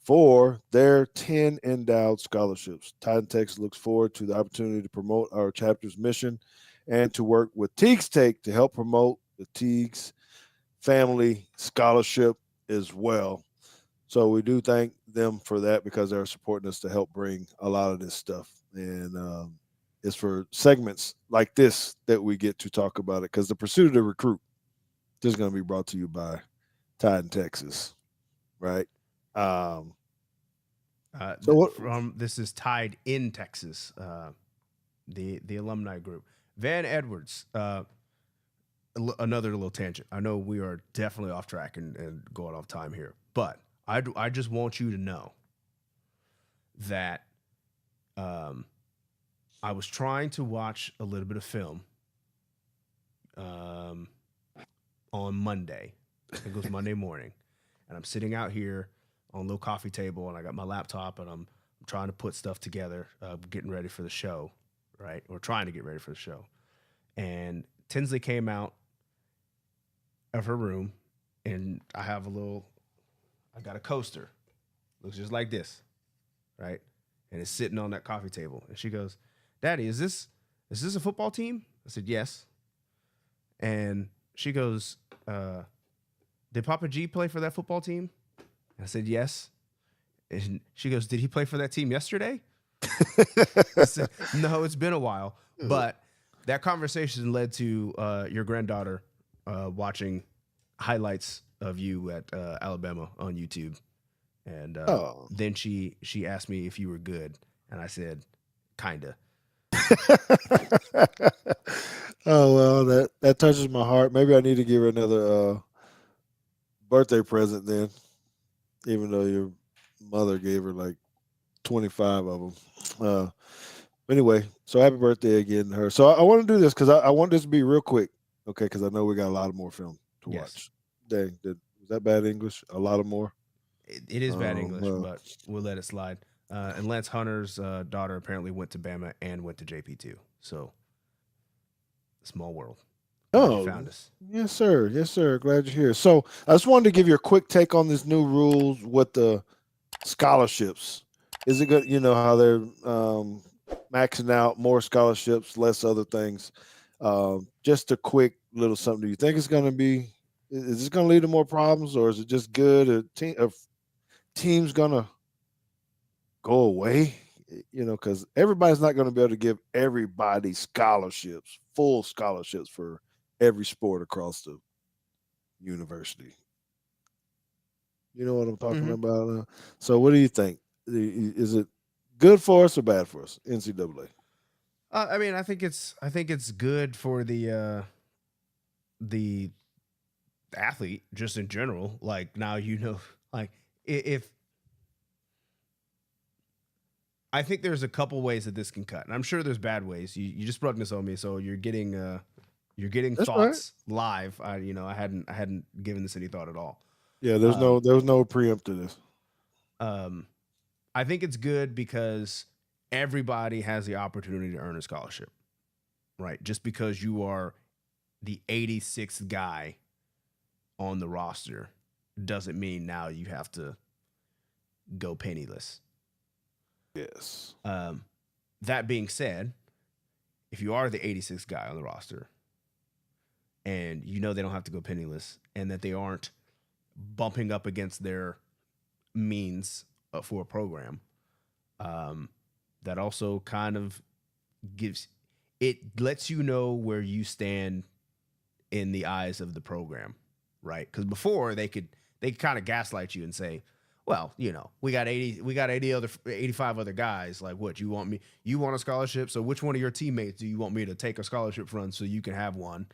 for their 10 endowed scholarships. Titan, Texas looks forward to the opportunity to promote our chapter's mission and to work with Teagues Take to help promote the Teagues family scholarship as well. So we do thank them for that because they're supporting us to help bring a lot of this stuff. And it's for segments like this that we get to talk about it because the pursuit of the recruit is going to be brought to you by Titan, Texas, right? So what? This is Tied in Texas, the alumni group. Van Edwards, another little tangent. I know we are definitely off track and going off time here, but I just want you to know that I was trying to watch a little bit of film on Monday. I think it was Monday morning, and I'm sitting out here on a little coffee table, and I got my laptop, and I'm trying to put stuff together, getting ready for the show, right? Or trying to get ready for the show. And Tinsley came out of her room, and I got a coaster. Looks just like this, right? And it's sitting on that coffee table. And she goes, "Daddy, is this a football team?" I said, "Yes." And she goes, "Did Papa G play for that football team?" I said, "Yes." And she goes, "Did he play for that team yesterday?" I said, "No, it's been a while." But that conversation led to your granddaughter watching highlights of you at Alabama on YouTube. And then she asked me if you were good. And I said, "Kinda." Oh, well, that touches my heart. Maybe I need to give her another birthday present then, even though your mother gave her like 25 of them. Anyway, so happy birthday again to her. So I want to do this because I want this to be real quick, okay? Because I know we got a lot of more film to watch. Dang, was that bad English? A lot of more? It is bad English, but we'll let it slide. And Lance Hunter's daughter apparently went to Bama and went to JP2. So, small world. Glad you found us. Yes, sir. Yes, sir. Glad you're here. So I just wanted to give you a quick take on this new rules with the scholarships. Is it good? You know how they're maxing out more scholarships, less other things. Just a quick little something. Do you think it's going to be? Is this going to lead to more problems, or is it just good? Are teams going to go away? You know, because everybody's not going to be able to give everybody scholarships, full scholarships for every sport across the university. You know what I'm talking about? So, what do you think? Is it good for us or bad for us? NCAA. I mean, I think it's good for the athlete just in general. Like now, like if I think there's a couple ways that this can cut, and I'm sure there's bad ways. You just brought this on me, so you're getting That's thoughts live. I hadn't given this any thought at all. Yeah, there was no preempt to this. I think it's good because everybody has the opportunity to earn a scholarship, right? Just because you are the 86th guy on the roster doesn't mean now you have to go penniless. Yes. That being said, if you are the 86th guy on the roster and you know they don't have to go penniless and that they aren't bumping up against their means for a program, that also kind of lets you know where you stand in the eyes of the program, right? Because before they could kind of gaslight you and say, well, we got 85 other guys. Like, what, you want a scholarship? So which one of your teammates do you want me to take a scholarship from so you can have one?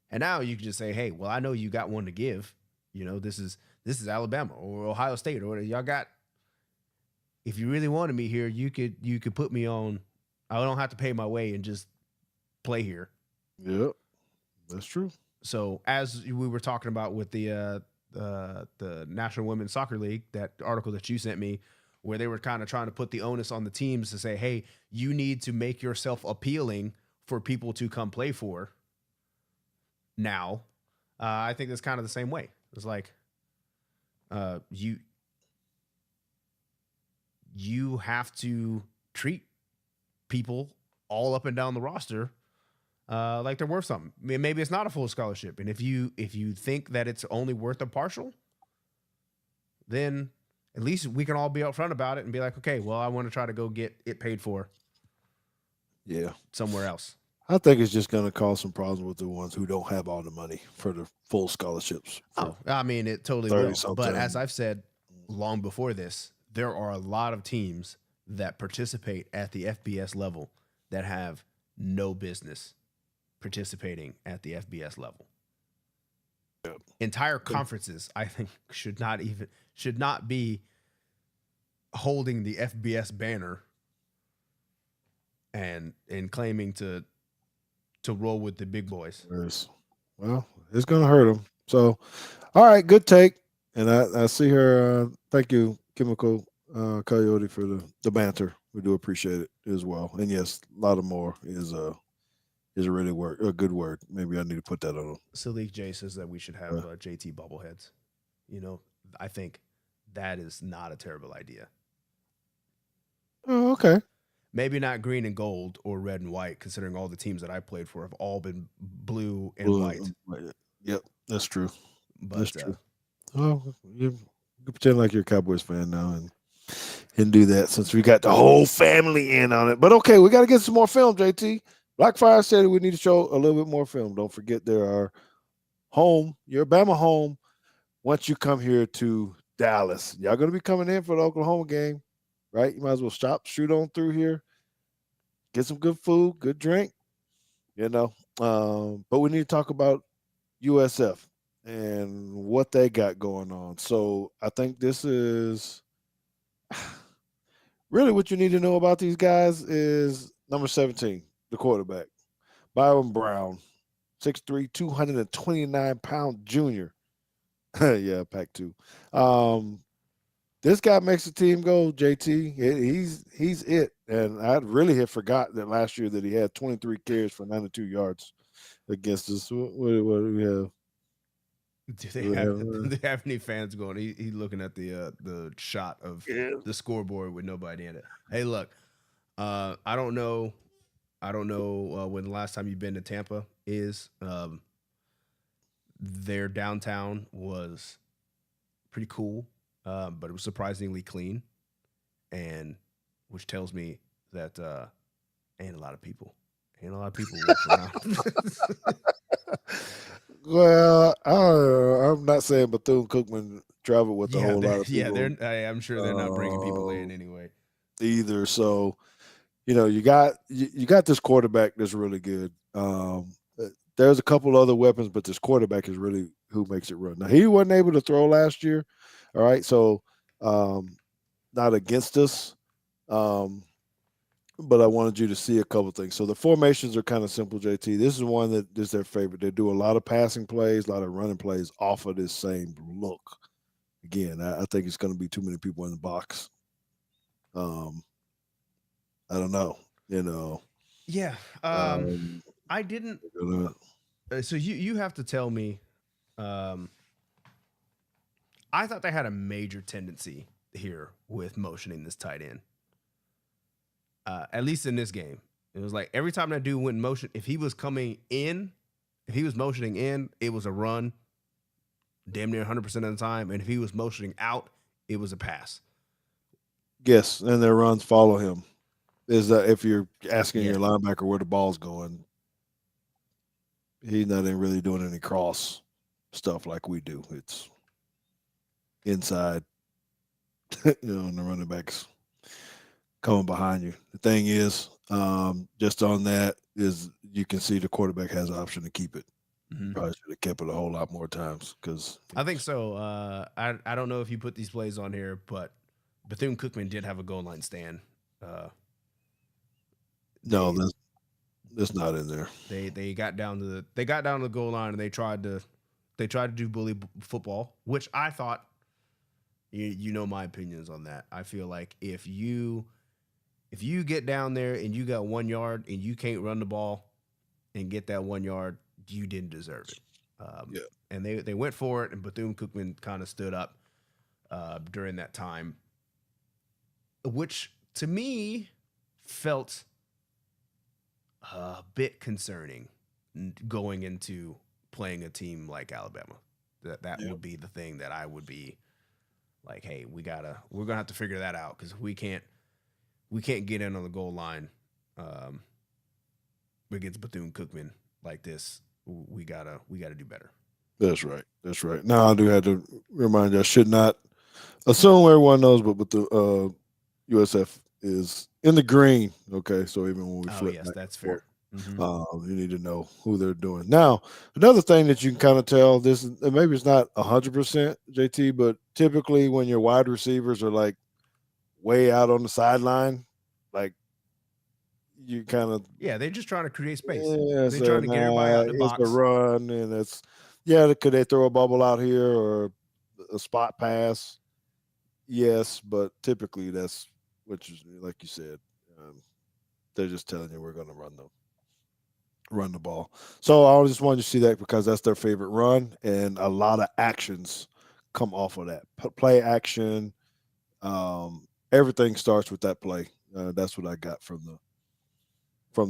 And now you can just say, hey, well, I know you got one to give. This is Alabama or Ohio State or whatever. Y'all got, if you really wanted me here, you could put me on. I don't have to pay my way and just play here. Yep, that's true. So as we were talking about with the National Women's Soccer League, that article that you sent me, where they were kind of trying to put the onus on the teams to say, hey, you need to make yourself appealing for people to come play for. Now, I think that's kind of the same way. It's like you have to treat people all up and down the roster like they're worth something. I mean, maybe it's not a full scholarship, and if you think that it's only worth a partial, then at least we can all be upfront about it and be like, okay, well, I want to try to go get it paid for. Yeah, somewhere else. I think it's just going to cause some problems with the ones who don't have all the money for the full scholarships. I mean, it totally will. But as I've said long before this, there are a lot of teams that participate at the FBS level that have no business participating at the FBS level. Yep. Entire conferences, I think, should not be holding the FBS banner and claiming to roll with the big boys. Well, it's gonna hurt them. So, all right, good take. And I see her. Thank you, Chemical Coyote, for the banter. We do appreciate it as well. And yes, a lot of more is a really a good word. Maybe I need to put that on. Salik J says that we should have JT bobbleheads. You know, I think that is not a terrible idea. Oh, okay. Maybe not green and gold or red and white, considering all the teams that I played for have all been blue and white. Yep, that's true. But, that's true. Oh, you pretend like you're a Cowboys fan now and do that, since we got the whole family in on it. But okay, we got to get some more film, JT. Blackfire said we need to show a little bit more film. Don't forget, there are your Bama home once you come here to Dallas. Y'all going to be coming in for the Oklahoma game, right? You might as well shoot on through here, get some good food, good drink, but we need to talk about USF and what they got going on. So I think this is really what you need to know about these guys is number 17, the quarterback, Byron Brown, 6'3", 229-pound junior. Yeah, Pac-2. This guy makes the team go, JT. He's it. And I really had forgotten that last year that he had 23 carries for 92 yards against us. What do we have? Do they have any fans going? He's looking at the shot of the scoreboard with nobody in it. Hey, look, I don't know when the last time you've been to Tampa is. Their downtown was pretty cool, but it was surprisingly clean, and which tells me that ain't a lot of people walking around. Well, I'm not saying Bethune-Cookman traveled with a whole lot of people. Yeah, I'm sure they're not bringing people in anyway. Either. So, you got this quarterback that's really good. There's a couple other weapons, but this quarterback is really who makes it run. Now, he wasn't able to throw last year. All right. So, not against us. But I wanted you to see a couple things. So the formations are kind of simple, JT. This is one that is their favorite. They do a lot of passing plays, a lot of running plays off of this same look. Again, I think it's going to be too many people in the box. I don't know. Yeah. I didn't. So you have to tell me. I thought they had a major tendency here with motioning this tight end. At least in this game, it was like every time that dude went in motion, if he was motioning in, it was a run damn near 100% of the time. And if he was motioning out, it was a pass. Yes, and their runs follow him. Is that if you're asking your linebacker where the ball's going, he's not really doing any cross stuff like we do. It's inside, and the running backs coming behind you. The thing is, just on that is you can see the quarterback has an option to keep it. Mm-hmm. Probably should have kept it a whole lot more times because I think so. I don't know if you put these plays on here, but Bethune-Cookman did have a goal line stand. No, that's not in there. They got down to the goal line and they tried to do bully football, which I thought. You know my opinions on that. I feel like if you get down there and you got 1 yard and you can't run the ball and get that 1 yard, you didn't deserve it. And they went for it, and Bethune-Cookman kind of stood up during that time, which to me felt a bit concerning going into playing a team like Alabama. That would be the thing that I would be like, hey, we're gonna have to figure that out because we can't get in on the goal line against Bethune-Cookman like this. We gotta do better. That's right. Now I do have to remind you, I should not assume everyone knows, but the USF is in the green. Okay, so even when we flip, that's fair. Mm-hmm. You need to know who they're doing. Now, another thing that you can kind of tell this, maybe it's not 100% JT, but typically when your wide receivers are like way out on the sideline, like you kind of Yeah, they're just trying to create space. yeah, They're so trying to get everybody nah, out the it's a box. run, and it's yeah. Could they throw a bubble out here or a spot pass? Yes, but typically that's which is like you said. Um, they're just telling you we're going to run the ball. So I just wanted to see that because that's their favorite run, and a lot of actions come off of that play action. Everything starts with that play. That's what I got from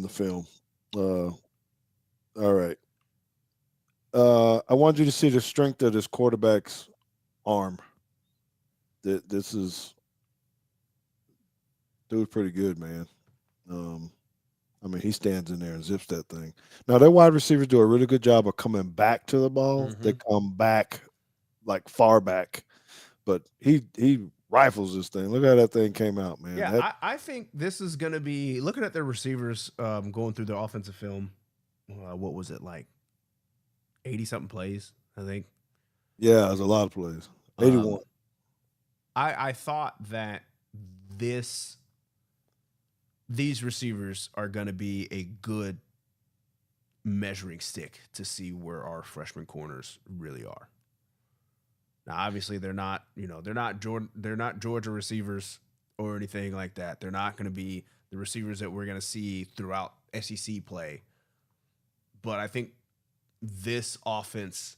the film. Uh, all right. I want you to see the strength of this quarterback's arm. This is dude's pretty good, man. Um, I mean, he stands in there and zips that thing. Now, their wide receivers do a really good job of coming back to the ball. They Mm-hmm. come back like far back, but he rifles this thing. Look how that thing came out, man. Yeah, That I think this is going to be looking at their receivers, going through their offensive film. What was it like? 80 something plays, I think. yeah, it's a lot of plays. 81. Um, I thought that this these receivers are going to be a good measuring stick to see where our freshman corners really are. Now, obviously, they're not Georgia receivers or anything like that. They're not going to be the receivers that we're going to see throughout SEC play. But I think this offense,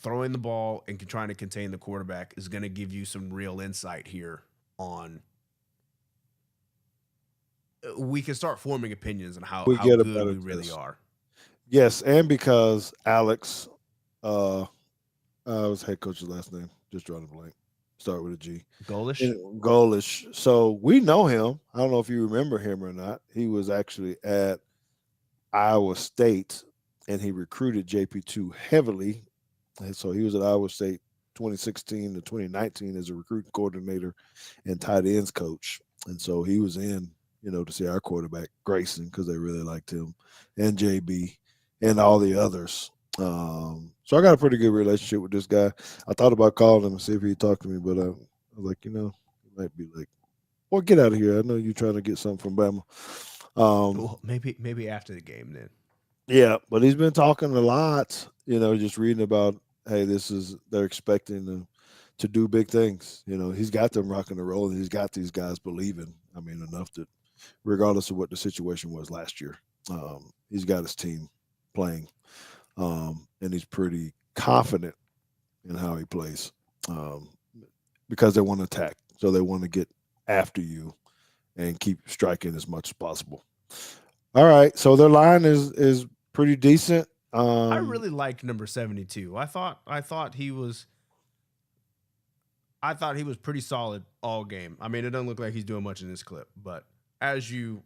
throwing the ball and trying to contain the quarterback, is going to give you some real insight here on. We can start forming opinions on We how get a good better we really test. are. Yes, and because Alex, uh, was head coach's last name. Just drawing a blank. Start with a G. Golish. And Golish. So we know him. I don't know if you remember him or not. He was actually at Iowa State, and he recruited JP2 heavily. And so he was at Iowa State 2016 to 2019 as a recruiting coordinator and tight ends coach. And so he was in, to see our quarterback Grayson because they really liked him, and JB, and all the others. So I got a pretty good relationship with this guy. I thought about calling him and see if he'd talk to me, but I was like, he might be like, "Well, get out of here! I know you're trying to get something from Bama." Um, Well, maybe after the game then. yeah, but he's been talking a lot. Just reading about, hey, they're expecting to do big things. He's got them rocking and rolling. He's got these guys believing. I mean, enough that regardless of what the situation was last year, he's got his team playing, and he's pretty confident in how he plays, um, because they want to attack, so they want to get after you and keep striking as much as possible. All right, so their line is pretty decent. I really liked number 72. I thought he was pretty solid all game. I mean, it doesn't look like he's doing much in this clip, but as you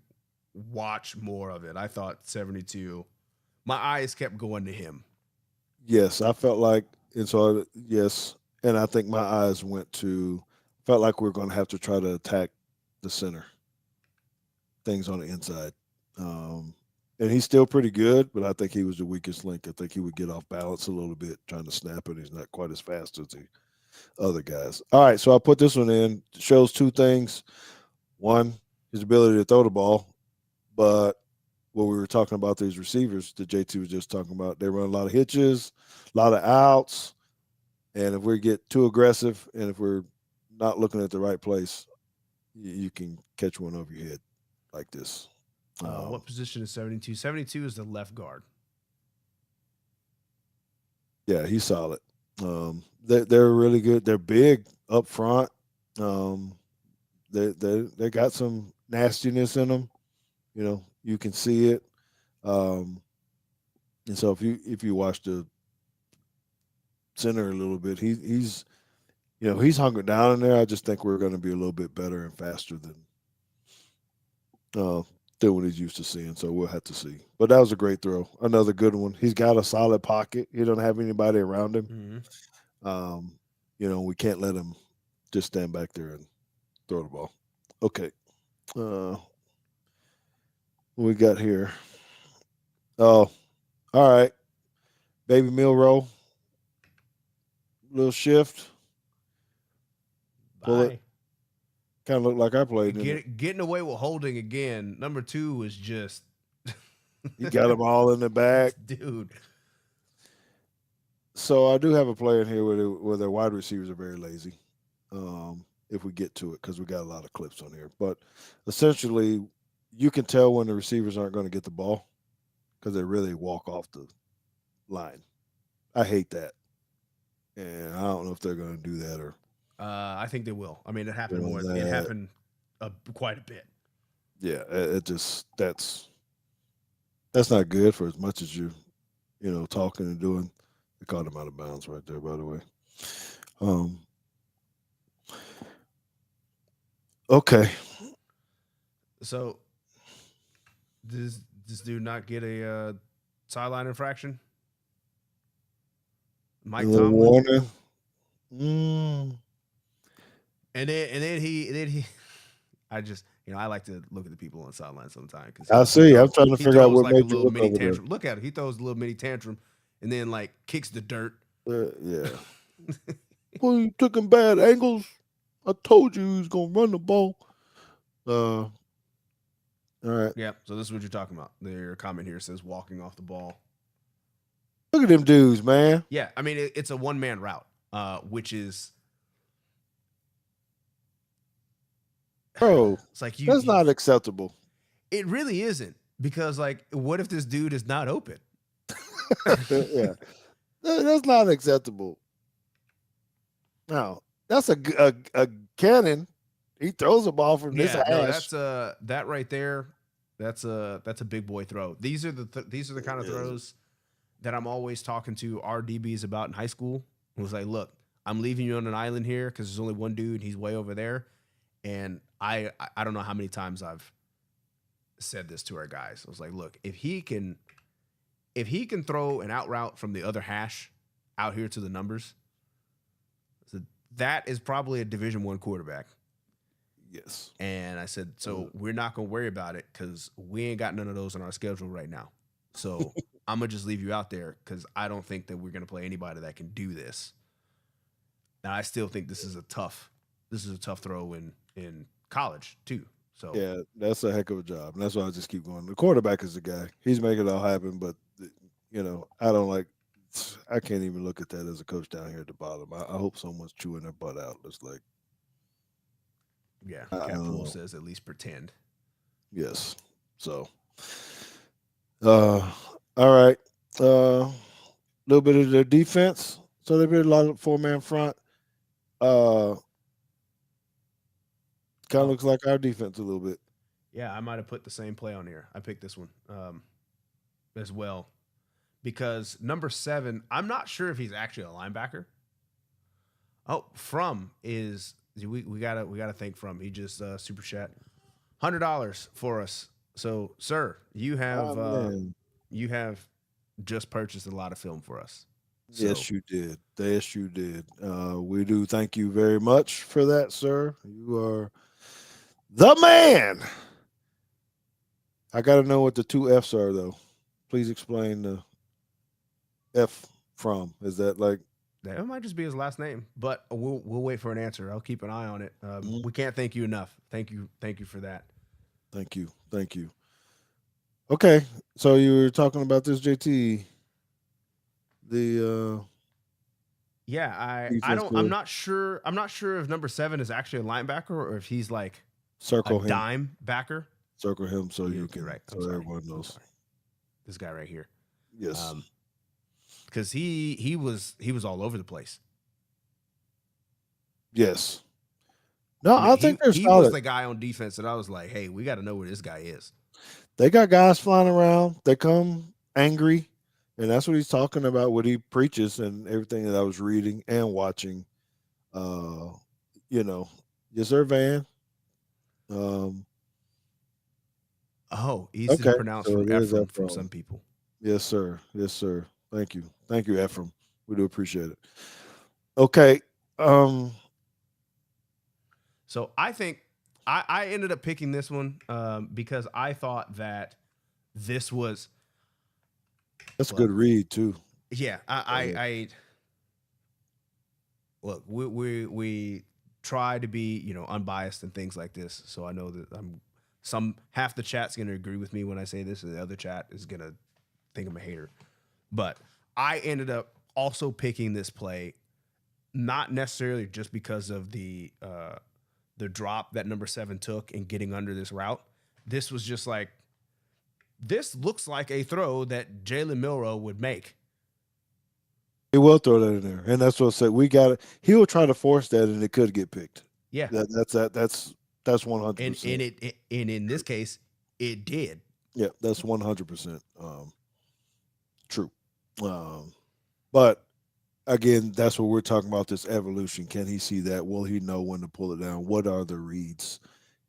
watch more of it, I thought 72. My eyes kept going to him. Yes, I felt like, and so yes, and I think my eyes went to felt like we are going to have to try to attack the center, things on the inside. Um, and he's still pretty good, but I think he was the weakest link. I think he would get off balance a little bit trying to snap it. He's not quite as fast as the other guys. All right, so I put this one in. It shows two things. One, his ability to throw the ball, but what we were talking about these receivers that JT was just talking about, they run a lot of hitches, a lot of outs, and if we get too aggressive and if we're not looking at the right place, you can catch one over your head like this. What position is 72? 72 is the left guard. Yeah, he's solid. They're really good. They're big up front. Um, they got some nastiness in them. You can see it. Um, and so if you watch the center a little bit, he's hunkered down in there. I just think we're going to be a little bit better and faster uh, than what he's used to seeing. So we'll have to see. But that was a great throw. Another good one. He's got a solid pocket. He don't have anybody around him. Mm-hmm. We can't let him just stand back there and throw the ball. Okay. Uh, What we got here? Oh, all right. Baby Milroe, little shift, pull it. Bye. Kind of looked like I played in it. Getting away with holding again. Number 2 was just You got them all in the bag. dude. So I do have a play in here where their wide receivers are very lazy. If we get to it, because we got a lot of clips on here. But essentially, you can tell when the receivers aren't going to get the ball because they really walk off the line. I hate that, and I don't know if they're going to do that or. I think they will. I mean, it happened Doing more. It that. happened quite a bit. Yeah, it just that's not good for as much as you talking and doing. They caught him out of bounds right there, by the way. Okay. So, does this dude not get a sideline infraction? Mike Tomlin. Warner. And then he. I just I like to look at the people on the sideline sometimes. I see. I'm trying to he figure out throws what like a made you little look mini over there. tantrum. Look at it. He throws a little mini tantrum and then like kicks the dirt. Yeah. Well, you took him bad angles. I told you he was gonna run the ball. All right. Yeah. So this is what you're talking about. Their comment here says walking off the ball. Look at them dudes, man. Yeah. I mean, it's a 1-man route, which is. Bro, it's like that's not acceptable. It really isn't, because like, what if this dude is not open? Yeah, that's not acceptable. No, that's a cannon. He throws a ball from this hash. No, that's that right there. That's a big boy throw. These are the kind of throws that I'm always talking to our DBs about in high school. It was like, look, I'm leaving you on an island here because there's only one dude. He's way over there. And I don't know how many times I've said this to our guys. I was like, look, if he can throw an out route from the other hash out here to the numbers, so that is probably a Division I quarterback. Yes. And I said, so we're not gonna worry about it because we ain't got none of those on our schedule right now. So I'm gonna just leave you out there because I don't think that we're gonna play anybody that can do this. And I still think this is a tough throw in college too. So yeah, that's a heck of a job. And that's why I just keep going. The quarterback is the guy. He's making it all happen, but I can't even look at that as a coach down here at the bottom. I hope someone's chewing their butt out. It's like, yeah, Captain says at least pretend. Yes. So all right. Little bit of their defense. So they did a lot of 4-man front. Kind of looks like our defense a little bit. Yeah, I might have put the same play on here. I picked this one as well because number 7, I'm not sure if he's actually a linebacker. Oh, From is we gotta thank From. He just super chat $100 for us. So, sir, you have just purchased a lot of film for us. So. Yes, you did. Yes, you did. We do thank you very much for that, sir. You are the man. I got to know what the 2 F's are, though. Please explain the F from. Is that like? That might just be his last name, but we'll wait for an answer. I'll keep an eye on it. We can't thank you enough. Thank you for that. Thank you. Okay, so you were talking about this, JT. I'm not sure if number 7 is actually a linebacker or if he's like circle a him. Dime backer. Circle him so you can right. so everyone knows. This guy right here. Yes. Because he was all over the place. Yes. No, I think he was the guy on defense that I was like, hey, we got to know where this guy is. They got guys flying around. They come angry, and that's what he's talking about. What he preaches and everything that I was reading and watching. Yes, sir, Van. Easy to pronounce from Ephraim from some people. Yes, sir. Thank you, Ephraim. We do appreciate it. Okay. So I think I ended up picking this one because I thought that This was That's a good read too. yeah. I look. We try to be unbiased and things like this. So I know that half the chat's gonna agree with me when I say this, and the other chat is gonna think I'm a hater. But I ended up also picking this play, not necessarily just because of the drop that number 7 took and getting under this route. This was just like, this looks like a throw that Jalen Milroe would make. He will throw that in there, and that's what I said. We got it. He will try to force that, and it could get picked. Yeah, That's 100%. And in this case, it did. Yeah, that's 100% true. But again, that's what we're talking about. This evolution. Can he see that? Will he know when to pull it down? What are the reads?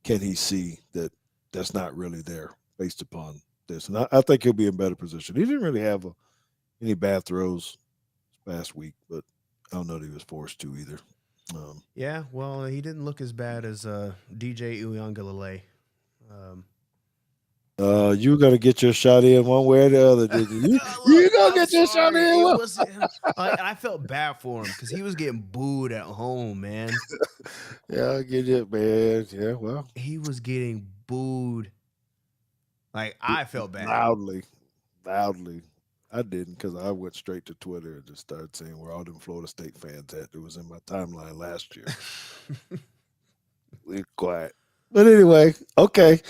Can he see that that's not really there based upon this? And I think he'll be in better position. He didn't really have any bad throws last week, but I don't know that he was forced to either. Yeah, well, he didn't look as bad as DJ Uyangalele. You were gonna get your shot in one way or the other, did you? You gonna get your shot in? I felt bad for him because he was getting booed at home, man. Yeah, I get it, man. Yeah, well, he was getting booed. Like, I felt bad. Loudly. I didn't, because I went straight to Twitter and just started saying where all them Florida State fans at. It was in my timeline last year. We're quiet. But anyway, okay.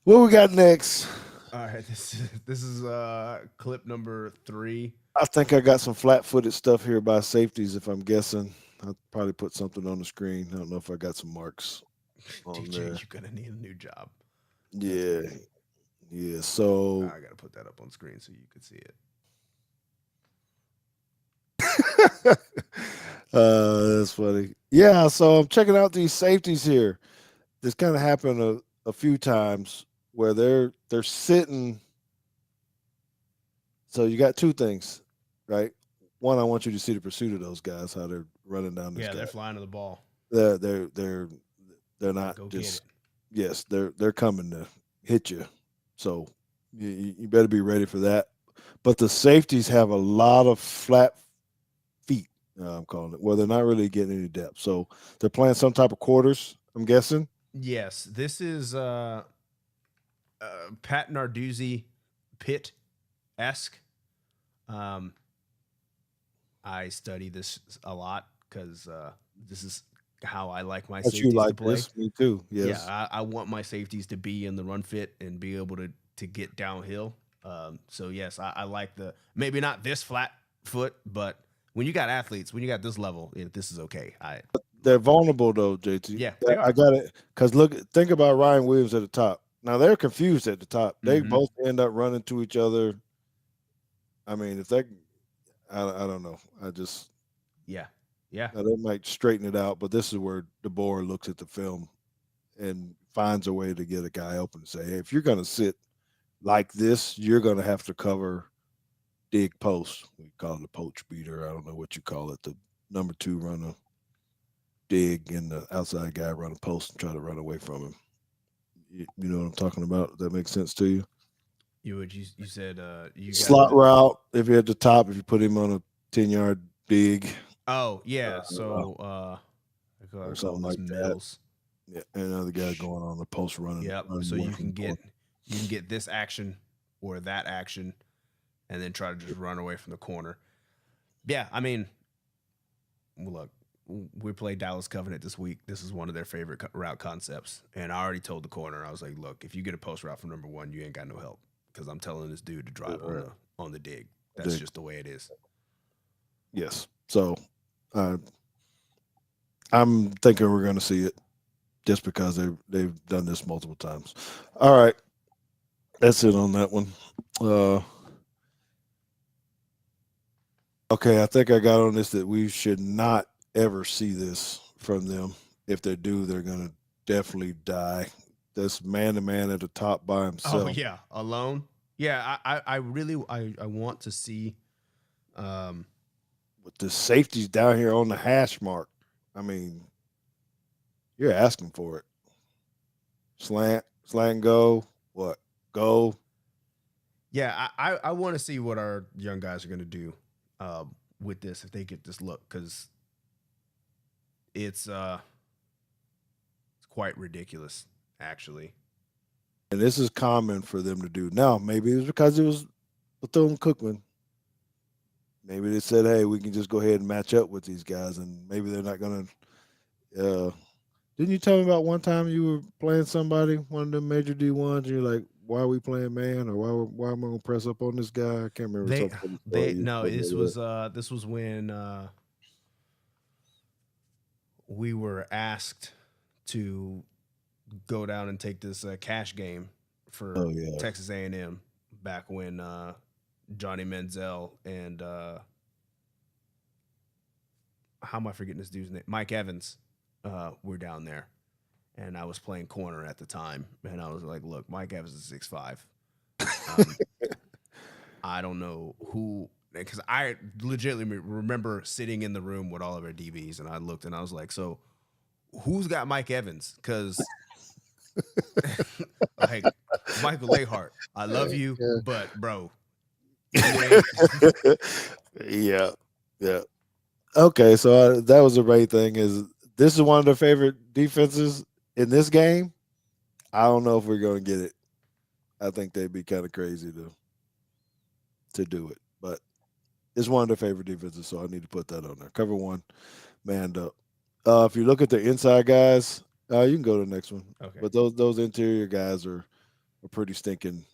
What we got next? All right, this is clip number 3. I think I got some flat-footed stuff here by safeties, if I'm guessing. I'll probably put something on the screen. I don't know if I got some marks on DJ, there. you're going to need a new job. Yeah. Yeah, so I got to put that up on screen so you can see it. That's funny. Yeah, so I'm checking out these safeties here. This kind of happened a few times where they're sitting. So you got two things, right? One, I want you to see the pursuit of those guys, how they're running down this guy. They're flying to the ball. They're not Go just yes, they're coming to hit you. So you better be ready for that. But the safeties have a lot of flat feet, I'm calling it. Well, they're not really getting any depth. So they're playing some type of quarters, I'm guessing. Yes, this is Pat Narduzzi Pitt-esque. I study this a lot because this is how I like my safeties to play. This? Me too. Yes. Yeah, I want my safeties to be in the run fit and be able to get downhill. So yes, I like maybe not this flat foot, but when you got athletes, when you got this level, this is okay. They're vulnerable though, JT. Yeah, I got it. Because think about Ryan Williams at the top. Now they're confused at the top. They both end up running to each other. I mean, if they, I don't know. Yeah. They might straighten it out, but this is where DeBoer looks at the film and finds a way to get a guy open and say, hey, if you're going to sit like this, you're going to have to cover dig post. We call it a poach beater. I don't know what you call it. The number 2 run a dig and the outside guy run a post and try to run away from him. You know what I'm talking about? Does that make sense to you? You said you slot route. If you're at the top, if you put him on a 10-yard dig. Oh yeah, so or something like Mills. That. Yeah, and another guy going on the post running. Yep. So you can get this action or that action, and then try to just run away from the corner. Yeah, I mean, look, we played Dallas Covenant this week. This is one of their favorite route concepts, and I already told the corner, I was like, look, if you get a post route from number 1, you ain't got no help because I'm telling this dude to drive on the dig. That's just the way it is. Yes. So I'm thinking we're going to see it just because they've done this multiple times. All right. That's it on that one. Okay, I think I got on this that we should not ever see this from them. If they do, they're going to definitely die. This man-to-man at the top by himself. Oh, yeah. Alone? Yeah, I really want to see with the safeties down here on the hash mark. I mean, you're asking for it. Slant, go, what? Go. Yeah, I want to see what our young guys are going to do with this if they get this look, because it's quite ridiculous, actually. And this is common for them to do. Now, maybe it's because it was Bethune-Cookman. Maybe they said, "Hey, we can just go ahead and match up with these guys," and maybe they're not going to. Didn't you tell me about one time you were playing somebody, one of the major D1s, and you're like, "Why are we playing man?" Or "Why am I going to press up on this guy?" I can't remember. It's They some funny story they you no, told me the this was when we were asked to go down and take this cash game Oh for yeah, Texas A&M back when Johnny Manziel and how am I forgetting this dude's name? Mike Evans were down there, and I was playing corner at the time, and I was like, "Look, Mike Evans is 6'5". Um, I don't know who, because I legitimately remember sitting in the room with all of our DBs, and I looked and I was like, so who's got Mike Evans? Because like Michael Lahart, I love you, but bro, you ain't. yeah, yeah. Okay, so that was the main thing. Is this is one of the favorite defenses in this game? I don't know if we're going to get it. I think they'd be kind of crazy to do it, but it's one of their favorite defenses, so I need to put that on there. Cover one, manned up. If you look at the inside guys, you can go to the next one. Okay, But those interior guys are pretty stinking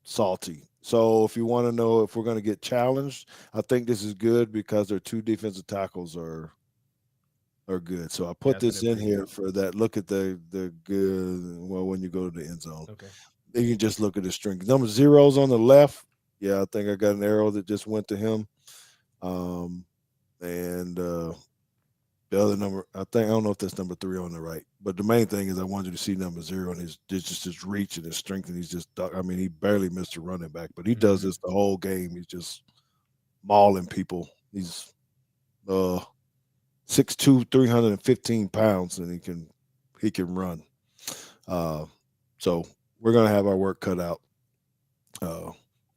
salty. So if you want to know if we're going to get challenged, I think this is good because their two defensive tackles are good. So I yeah, put I think this they're in pretty here good. for that. Look at the good. Well, when you go to the end zone, Okay, then you just look at the string. Number zeros on the left. Yeah, I think I got an arrow that just went to him. Um, and the other number, I don't know if that's number 3 on the right, but the main thing is I wanted you to see number 0 and his reach and his strength, and he's just, I mean, he barely missed a running back, but he does mm-hmm. this the whole game. He's just mauling people. He's uh 6'2", 315 pounds, and he can run. Uh, so we're gonna have our work cut out uh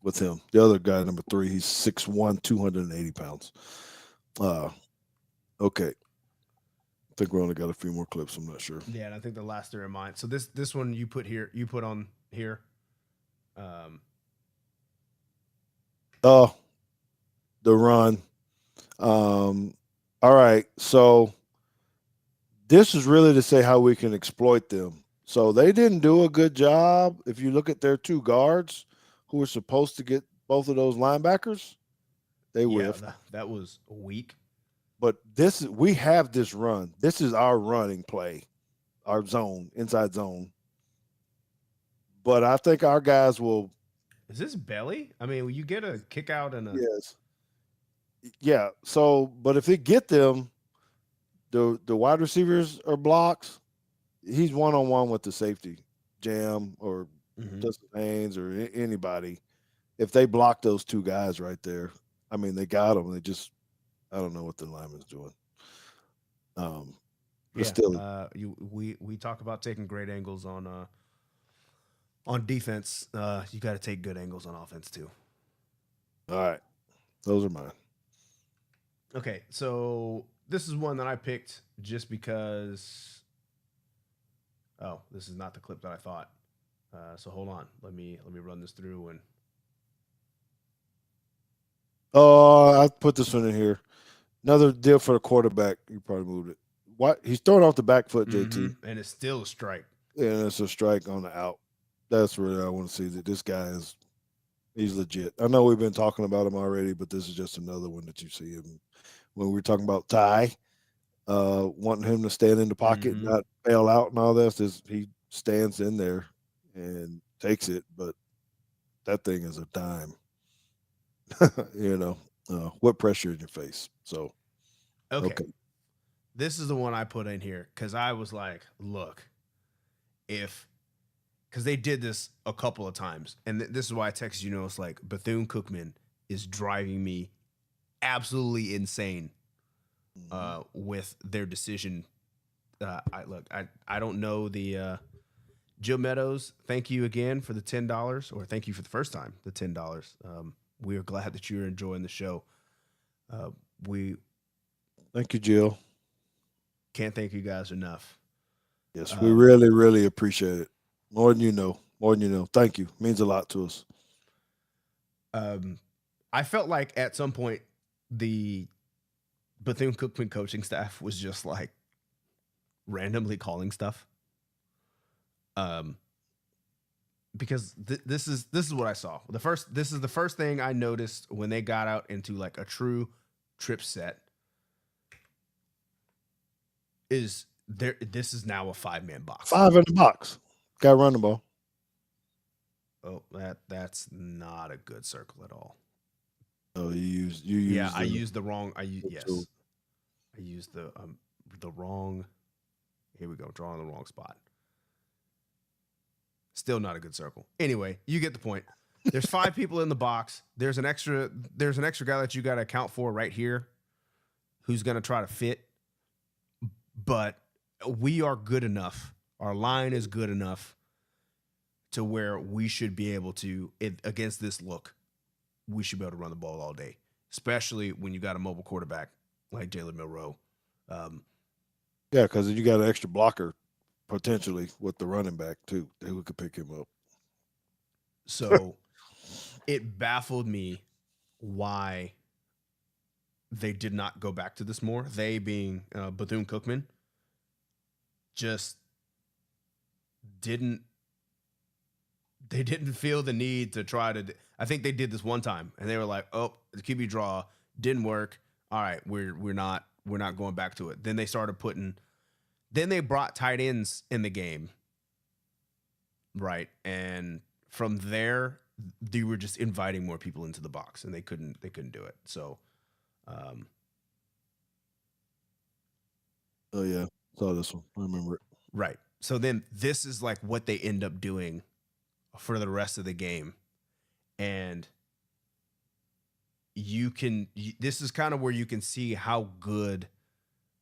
with him. The other guy, number 3, he's 6'1", 280 pounds. Uh, okay. I think we only got a few more clips. I'm not sure. Yeah, and I think the last are in mine. So this one you put here, you put on here. Um, Oh, the run. Um, all right. So this is really to say how we can exploit them. So they didn't do a good job. If you look at their two guards who were supposed to get both of those linebackers, they yeah, whiffed. that was weak. But we have this run. This is our running play, our zone, inside zone. But I think our guys will. Is this belly? I mean, you get a kick out and a. Yes. Yeah. So, but if they get them, the wide receivers are blocks. He's one on one with the safety, Jam or Mhm. Justin Haynes or anybody. If they block those two guys right there, I mean, they got them. They just, I don't know what the lineman's doing. But Yeah, still, we talk about taking great angles on defense. You got to take good angles on offense too. all right, those are mine. Okay, so this is one that I picked just because. Oh, this is not the clip that I thought. So hold on, let me run this through and. Oh, I put this one in here. Another deal for the quarterback. You probably moved it. What he's throwing off the back foot, JT, And it's still a strike. and it's a strike on the out. That's really I want to see that this guy is he's legit. I know we've been talking about him already, but this is just another one that you see him when we were talking about Ty, wanting him to stand in the pocket, Mm-hmm. not bail out and all this. Is he stands in there and takes it, but that thing is a dime. you know, what pressure in your face. So Okay, okay, this is the one I put in here because I was like, look, if because they did this a couple of times, and this is why I texted you. Know, it's like Bethune Cookman is driving me absolutely insane mm-hmm. with their decision. I don't know the Jill Meadows, thank you again for the $10, or thank you for the first time, the $10. We are glad that you're enjoying the show. We Thank you, Jill. can't thank you guys enough. Yes, we really, really appreciate it. More than you know. More than you know. Thank you. Means a lot to us. I felt like at some point the Bethune-Cookman coaching staff was just like randomly calling stuff. Because this is what I saw. This is the first thing I noticed when they got out into like a true trip set. Is there? This is now a 5-man box. 5 in the box. Got to run the ball. Oh, that's not a good circle at all. Oh, you use. Yeah, I used the wrong. I used the wrong. Here we go. Drawing the wrong spot. Still not a good circle. Anyway, you get the point. There's 5 people in the box. There's an extra guy that you got to account for right here, who's going to try to fit. But we are good enough. Our line is good enough to where we should be able to, against this look, we should be able to run the ball all day, especially when you got a mobile quarterback like Jalen Milroe. Yeah, because you got an extra blocker potentially with the running back too, who could pick him up. So it baffled me why they did not go back to this more. They being Bethune-Cookman just didn't feel the need to try to. I think they did this one time and they were like, "Oh, the QB draw didn't work. All right, we're not going back to it." Then they started putting. Then they brought tight ends in the game, right? And from there, they were just inviting more people into the box, and they couldn't do it. So, oh yeah, saw this one. I remember it. Right. So then this is like what they end up doing for the rest of the game, and this is kind of where you can see how good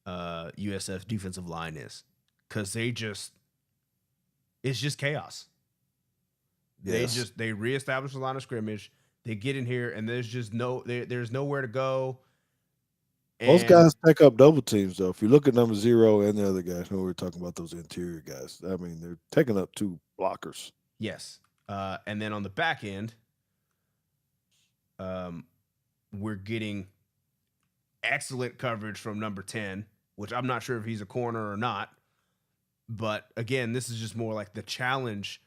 USF defensive line is, because it's just chaos. Yes. They reestablish the line of scrimmage. They get in here and there's nowhere to go. Most guys take up double teams though. If you look at number 0 and the other guys, when we were talking about those interior guys, I mean they're taking up 2 blockers. Yes. And then on the back end, we're getting excellent coverage from number 10, which I'm not sure if he's a corner or not. But again, this is just more like the challenge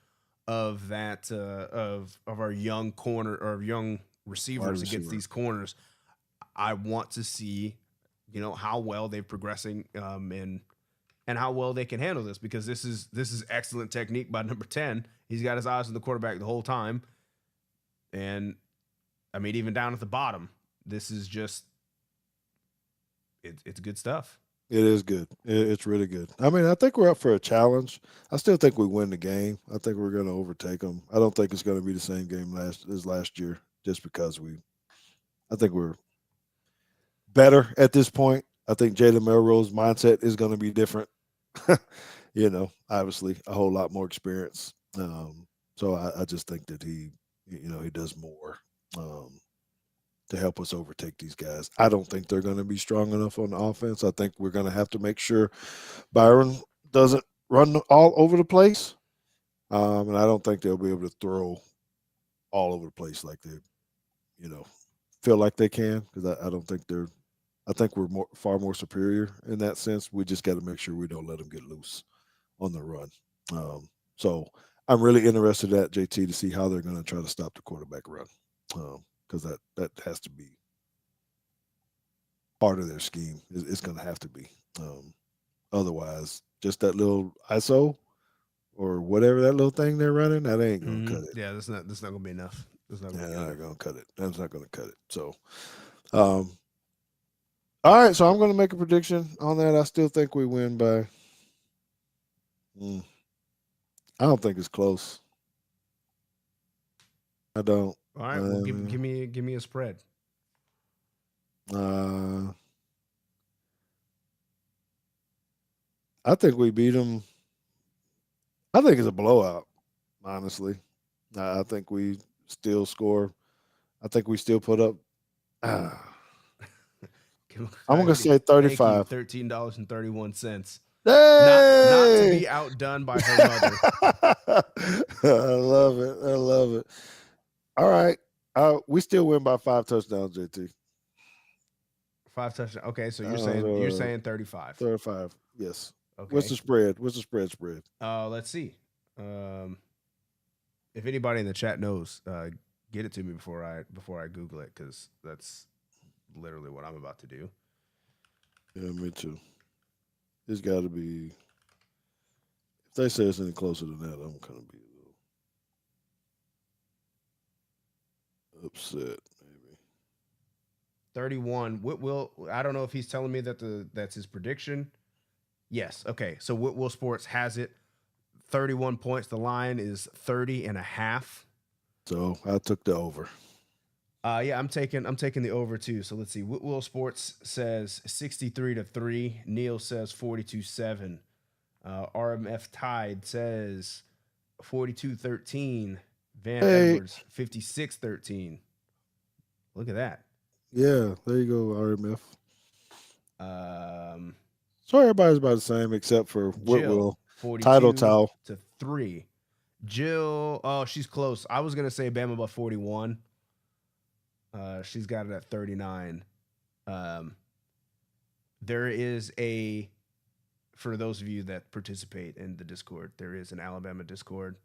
of that of our young corner or young receivers against these corners. I want to see, how well they're progressing and how well they can handle this, because this is excellent technique by number 10. He's got his eyes on the quarterback the whole time. And I mean, even down at the bottom, this is just it's good stuff. It is good. It's really good. I mean, I think we're up for a challenge. I still think we win the game. I think we're going to overtake them. I don't think it's going to be the same game as last year, just because I think we're better at this point. I think Jalen Milroe's mindset is going to be different. Obviously a whole lot more experience. So I just think that he does more to help us overtake these guys. I don't think they're going to be strong enough on the offense. I think we're going to have to make sure Byron doesn't run all over the place. And I don't think they'll be able to throw all over the place like they, feel like they can, because I don't think they're. I think we're far more superior in that sense. We just got to make sure we don't let them get loose on the run. So I'm really interested at JT to see how they're going to try to stop the quarterback run, because that has to be part of their scheme. It's going to have to be. Otherwise, just that little ISO or whatever that little thing they're running, that ain't going to cut it. Yeah, that's not going to be enough. They're not going to cut it. That's not going to cut it. So, all right, so I'm going to make a prediction on that. I still think we win by. I don't think it's close. I don't. All right, well, give me a spread. I think we beat them I think it's a blowout. Honestly, I think we still score. I think we still put up. I'm gonna Coyote, say thank you. 35. $13.31. Not to Hey, be outdone by her mother. I love it. I love it. All right, we still win by 5 touchdowns, JT. 5 touchdowns. Okay, so you're Uh, saying 35. 35. Yes. What's Okay. the spread? What's the spread? Spread. Let's see. Um, if anybody in the chat knows, get it to me before I Google it, because that's literally what I'm about to do. Yeah, me too. It's got to be. If they say it's any closer than that, I'm gonna be a little upset. Maybe. 31. Will I don't know if he's telling me that's his prediction. Yes. Okay. So Whitwill Sports has it 31 points. The line is 30 and a half. So I took the over. Yeah, I'm taking the over too. So let's see. Whitwill Sports says 63-3. Neil says 42-7. RMF Tide says 42-13. Van Hey, Edwards 56-13. Look at that. yeah, there you go, RMF. Um, So everybody's about the same except for Jill Whitwell. Title 42 towel. to 3. Jill, oh, she's close. I was gonna say Bama by 41. She's got it at 39. There is for those of you that participate in the Discord, there is an Alabama Discord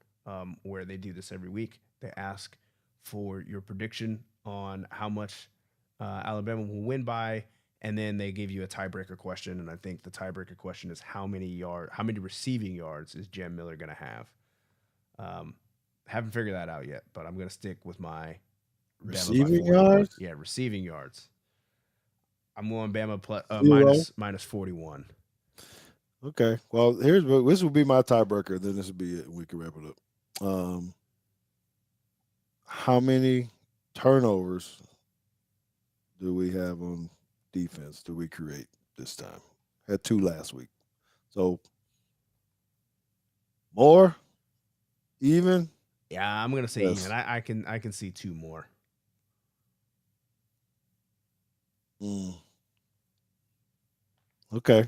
where they do this every week. They ask for your prediction on how much Alabama will win by, and then they give you a tiebreaker question. And I think the tiebreaker question is how many receiving yards is Jem Miller going to have? Haven't figured that out yet, but I'm going to stick with my Bama by Receiving 41. yards? Yeah, receiving yards. I'm going Bama Zero. minus 41. Okay. Well, this will be my tiebreaker. Then this will be it. We can wrap it up. How many turnovers do we have on defense? Do we create this time? Had 2 last week. So more, even. Yeah, I'm gonna say Yes. even. I can see 2 more. Okay.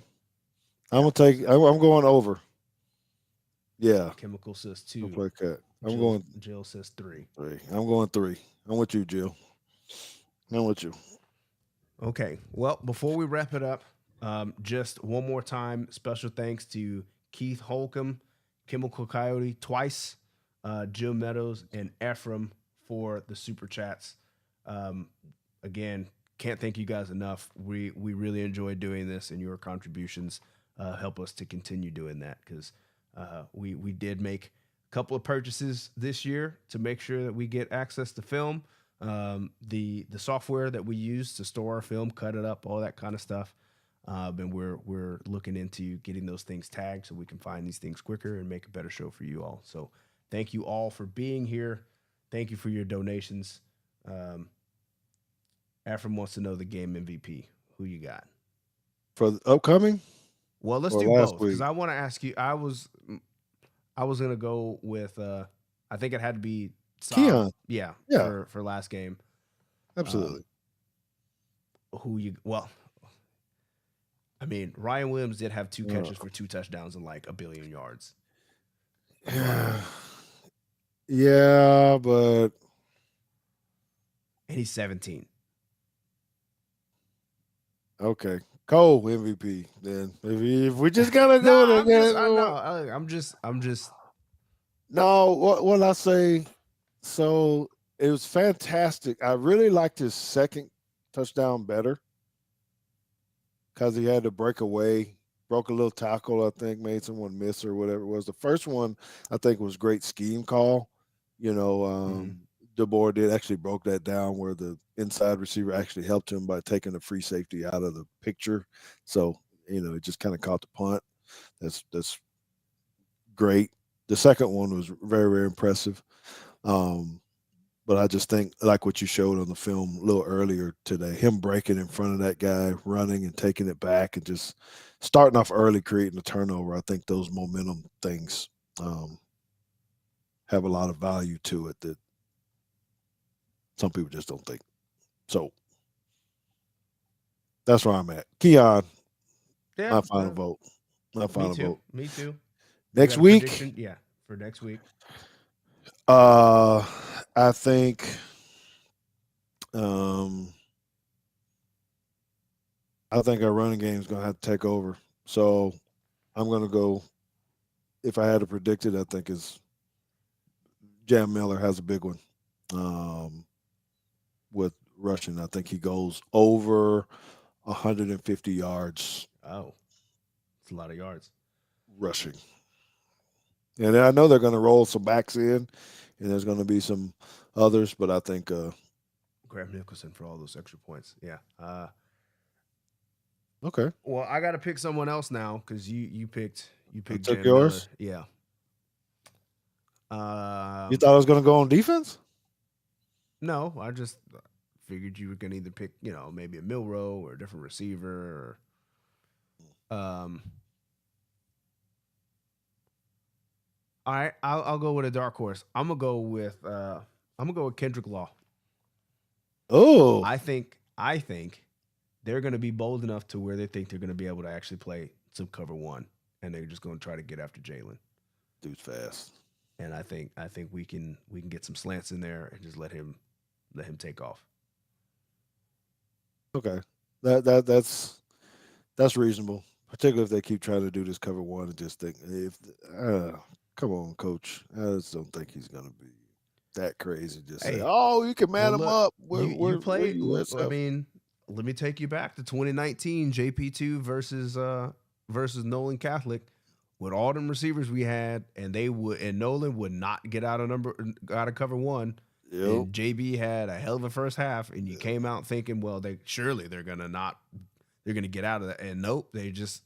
I'm going over. Yeah. Chemical says I'll 2. play cat. Jill says 3. 3. I'm going 3. I'm with you, Jill. I'm with you. Okay. Well, before we wrap it up, just one more time, special thanks to Keith Holcomb, Chemical Coyote twice, Jill Meadows, and Ephraim for the super chats. Again, can't thank you guys enough. We really enjoy doing this, and your contributions help us to continue doing that, because we did make a couple of purchases this year to make sure that we get access to film. The software that we use to store our film, cut it up, all that kind of stuff. And we're looking into getting those things tagged so we can find these things quicker and make a better show for you all. So thank you all for being here. Thank you for your donations. Ephraim wants to know the game MVP. Who you got for the upcoming? Well, let's do both, because I want to ask you. I was gonna go with. I think it had to be Keon. Yeah. For last game. Absolutely. I mean, Ryan Williams did have 2 catches for 2 touchdowns and like 1 billion yards. Yeah, but and he's 17. Okay, Cole MVP. Then if we just gotta go there, I'm just. No, what I say. So it was fantastic. I really liked his second touchdown better because he had to break away, broke a little tackle, I think, made someone miss or whatever it was. The first one, I think, was great scheme call. DeBoer did actually broke that down where the inside receiver actually helped him by taking the free safety out of the picture. So, it just kind of caught the punt. That's great. The second one was very, very impressive. But I just think, like what you showed on the film a little earlier today, him breaking in front of that guy, running and taking it back and just starting off early, creating a turnover. I think those momentum things have a lot of value to it that some people just don't think. So that's where I'm at. Keon, Yeah, my final vote. My final vote. Me too. Next You got a week, prediction? Yeah, for next week. I think our running game is going to have to take over. So I'm going to go. If I had to predict it, I think is Jam Miller has a big one with rushing. I think he goes over 150 yards. Oh, it's a lot of yards rushing. And I know they're going to roll some backs in, and there's going to be some others, but I think Graham Nicholson for all those extra points. Yeah. Okay. Well, I got to pick someone else now because you picked took Jam yours? Miller. Yeah. You thought I was going to go on defense? No, I just figured you were going to either pick, maybe a Milroe or a different receiver. All right, I'll go with a dark horse. I'm gonna go with Kendrick Law. Oh, I think they're gonna be bold enough to where they think they're gonna be able to actually play some cover one, and they're just gonna try to get after Jalen. Dude's fast, and I think we can get some slants in there and just let him take off. Okay, that's reasonable, particularly if they keep trying to do this cover one and just think come on, coach. I just don't think he's going to be that crazy. Just say, "Oh, you can man him up." You played. USF. I mean, let me take you back to 2019 JP2 versus Nolan Catholic. With all them receivers we had, and Nolan would not get out of cover one. Yep. And JB had a hell of a first half, and you came out thinking, well, they're gonna get out of that, and nope, that's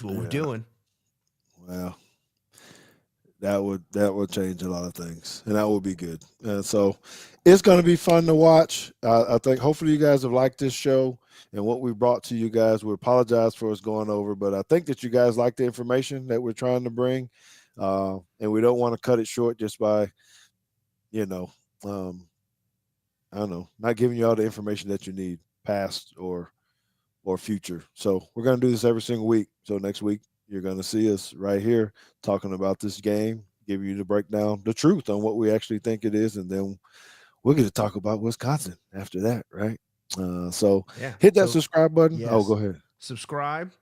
what we're doing. Well, that would change a lot of things, and that would be good. So it's going to be fun to watch. I think hopefully you guys have liked this show and what we brought to you guys. We apologize for us going over, but I think that you guys like the information that we're trying to bring, and we don't want to cut it short just by, I don't know, not giving you all the information that you need, past or future. So we're going to do this every single week. So next week, you're going to see us right here talking about this game, giving you the breakdown, the truth on what we actually think it is, and then we're going to talk about Wisconsin after that, right? Hit that subscribe button. Yes. Oh, go ahead. Subscribe.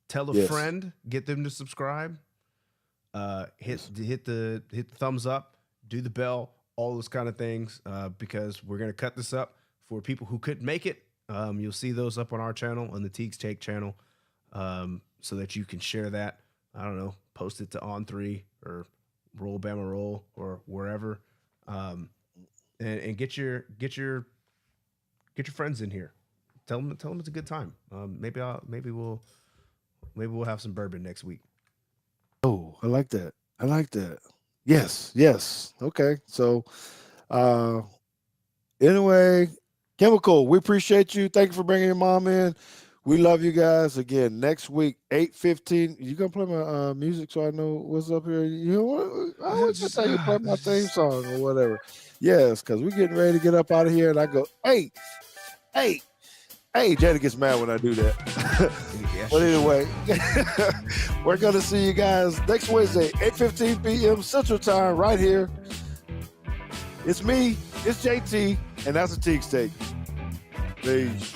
Tell a friend. Get them to subscribe. Hit the thumbs up. Do the bell. All those kind of things. Because we're going to cut this up for people who couldn't make it. You'll see those up on our channel, on the Teagues Take channel. So that you can share that. I don't know, post it to On3 or Roll Bama Roll or wherever, and get your friends in here. Tell them it's a good time. Maybe we'll have some bourbon next week. Oh, I like that. Yes. Okay. So, anyway, Chemical, we appreciate you. Thank you for bringing your mom in. We love you guys. Again, next week, 8:15. You gonna play my music so I know what's up here? You know what? I always just tell you play my theme song or whatever. Yes, because we're getting ready to get up out of here, and I go, hey. Jada gets mad when I do that. But anyway, we're gonna see you guys next Wednesday, 8:15 p.m. Central Time, right here. It's me, it's JT, and that's a Teagues Take. Peace.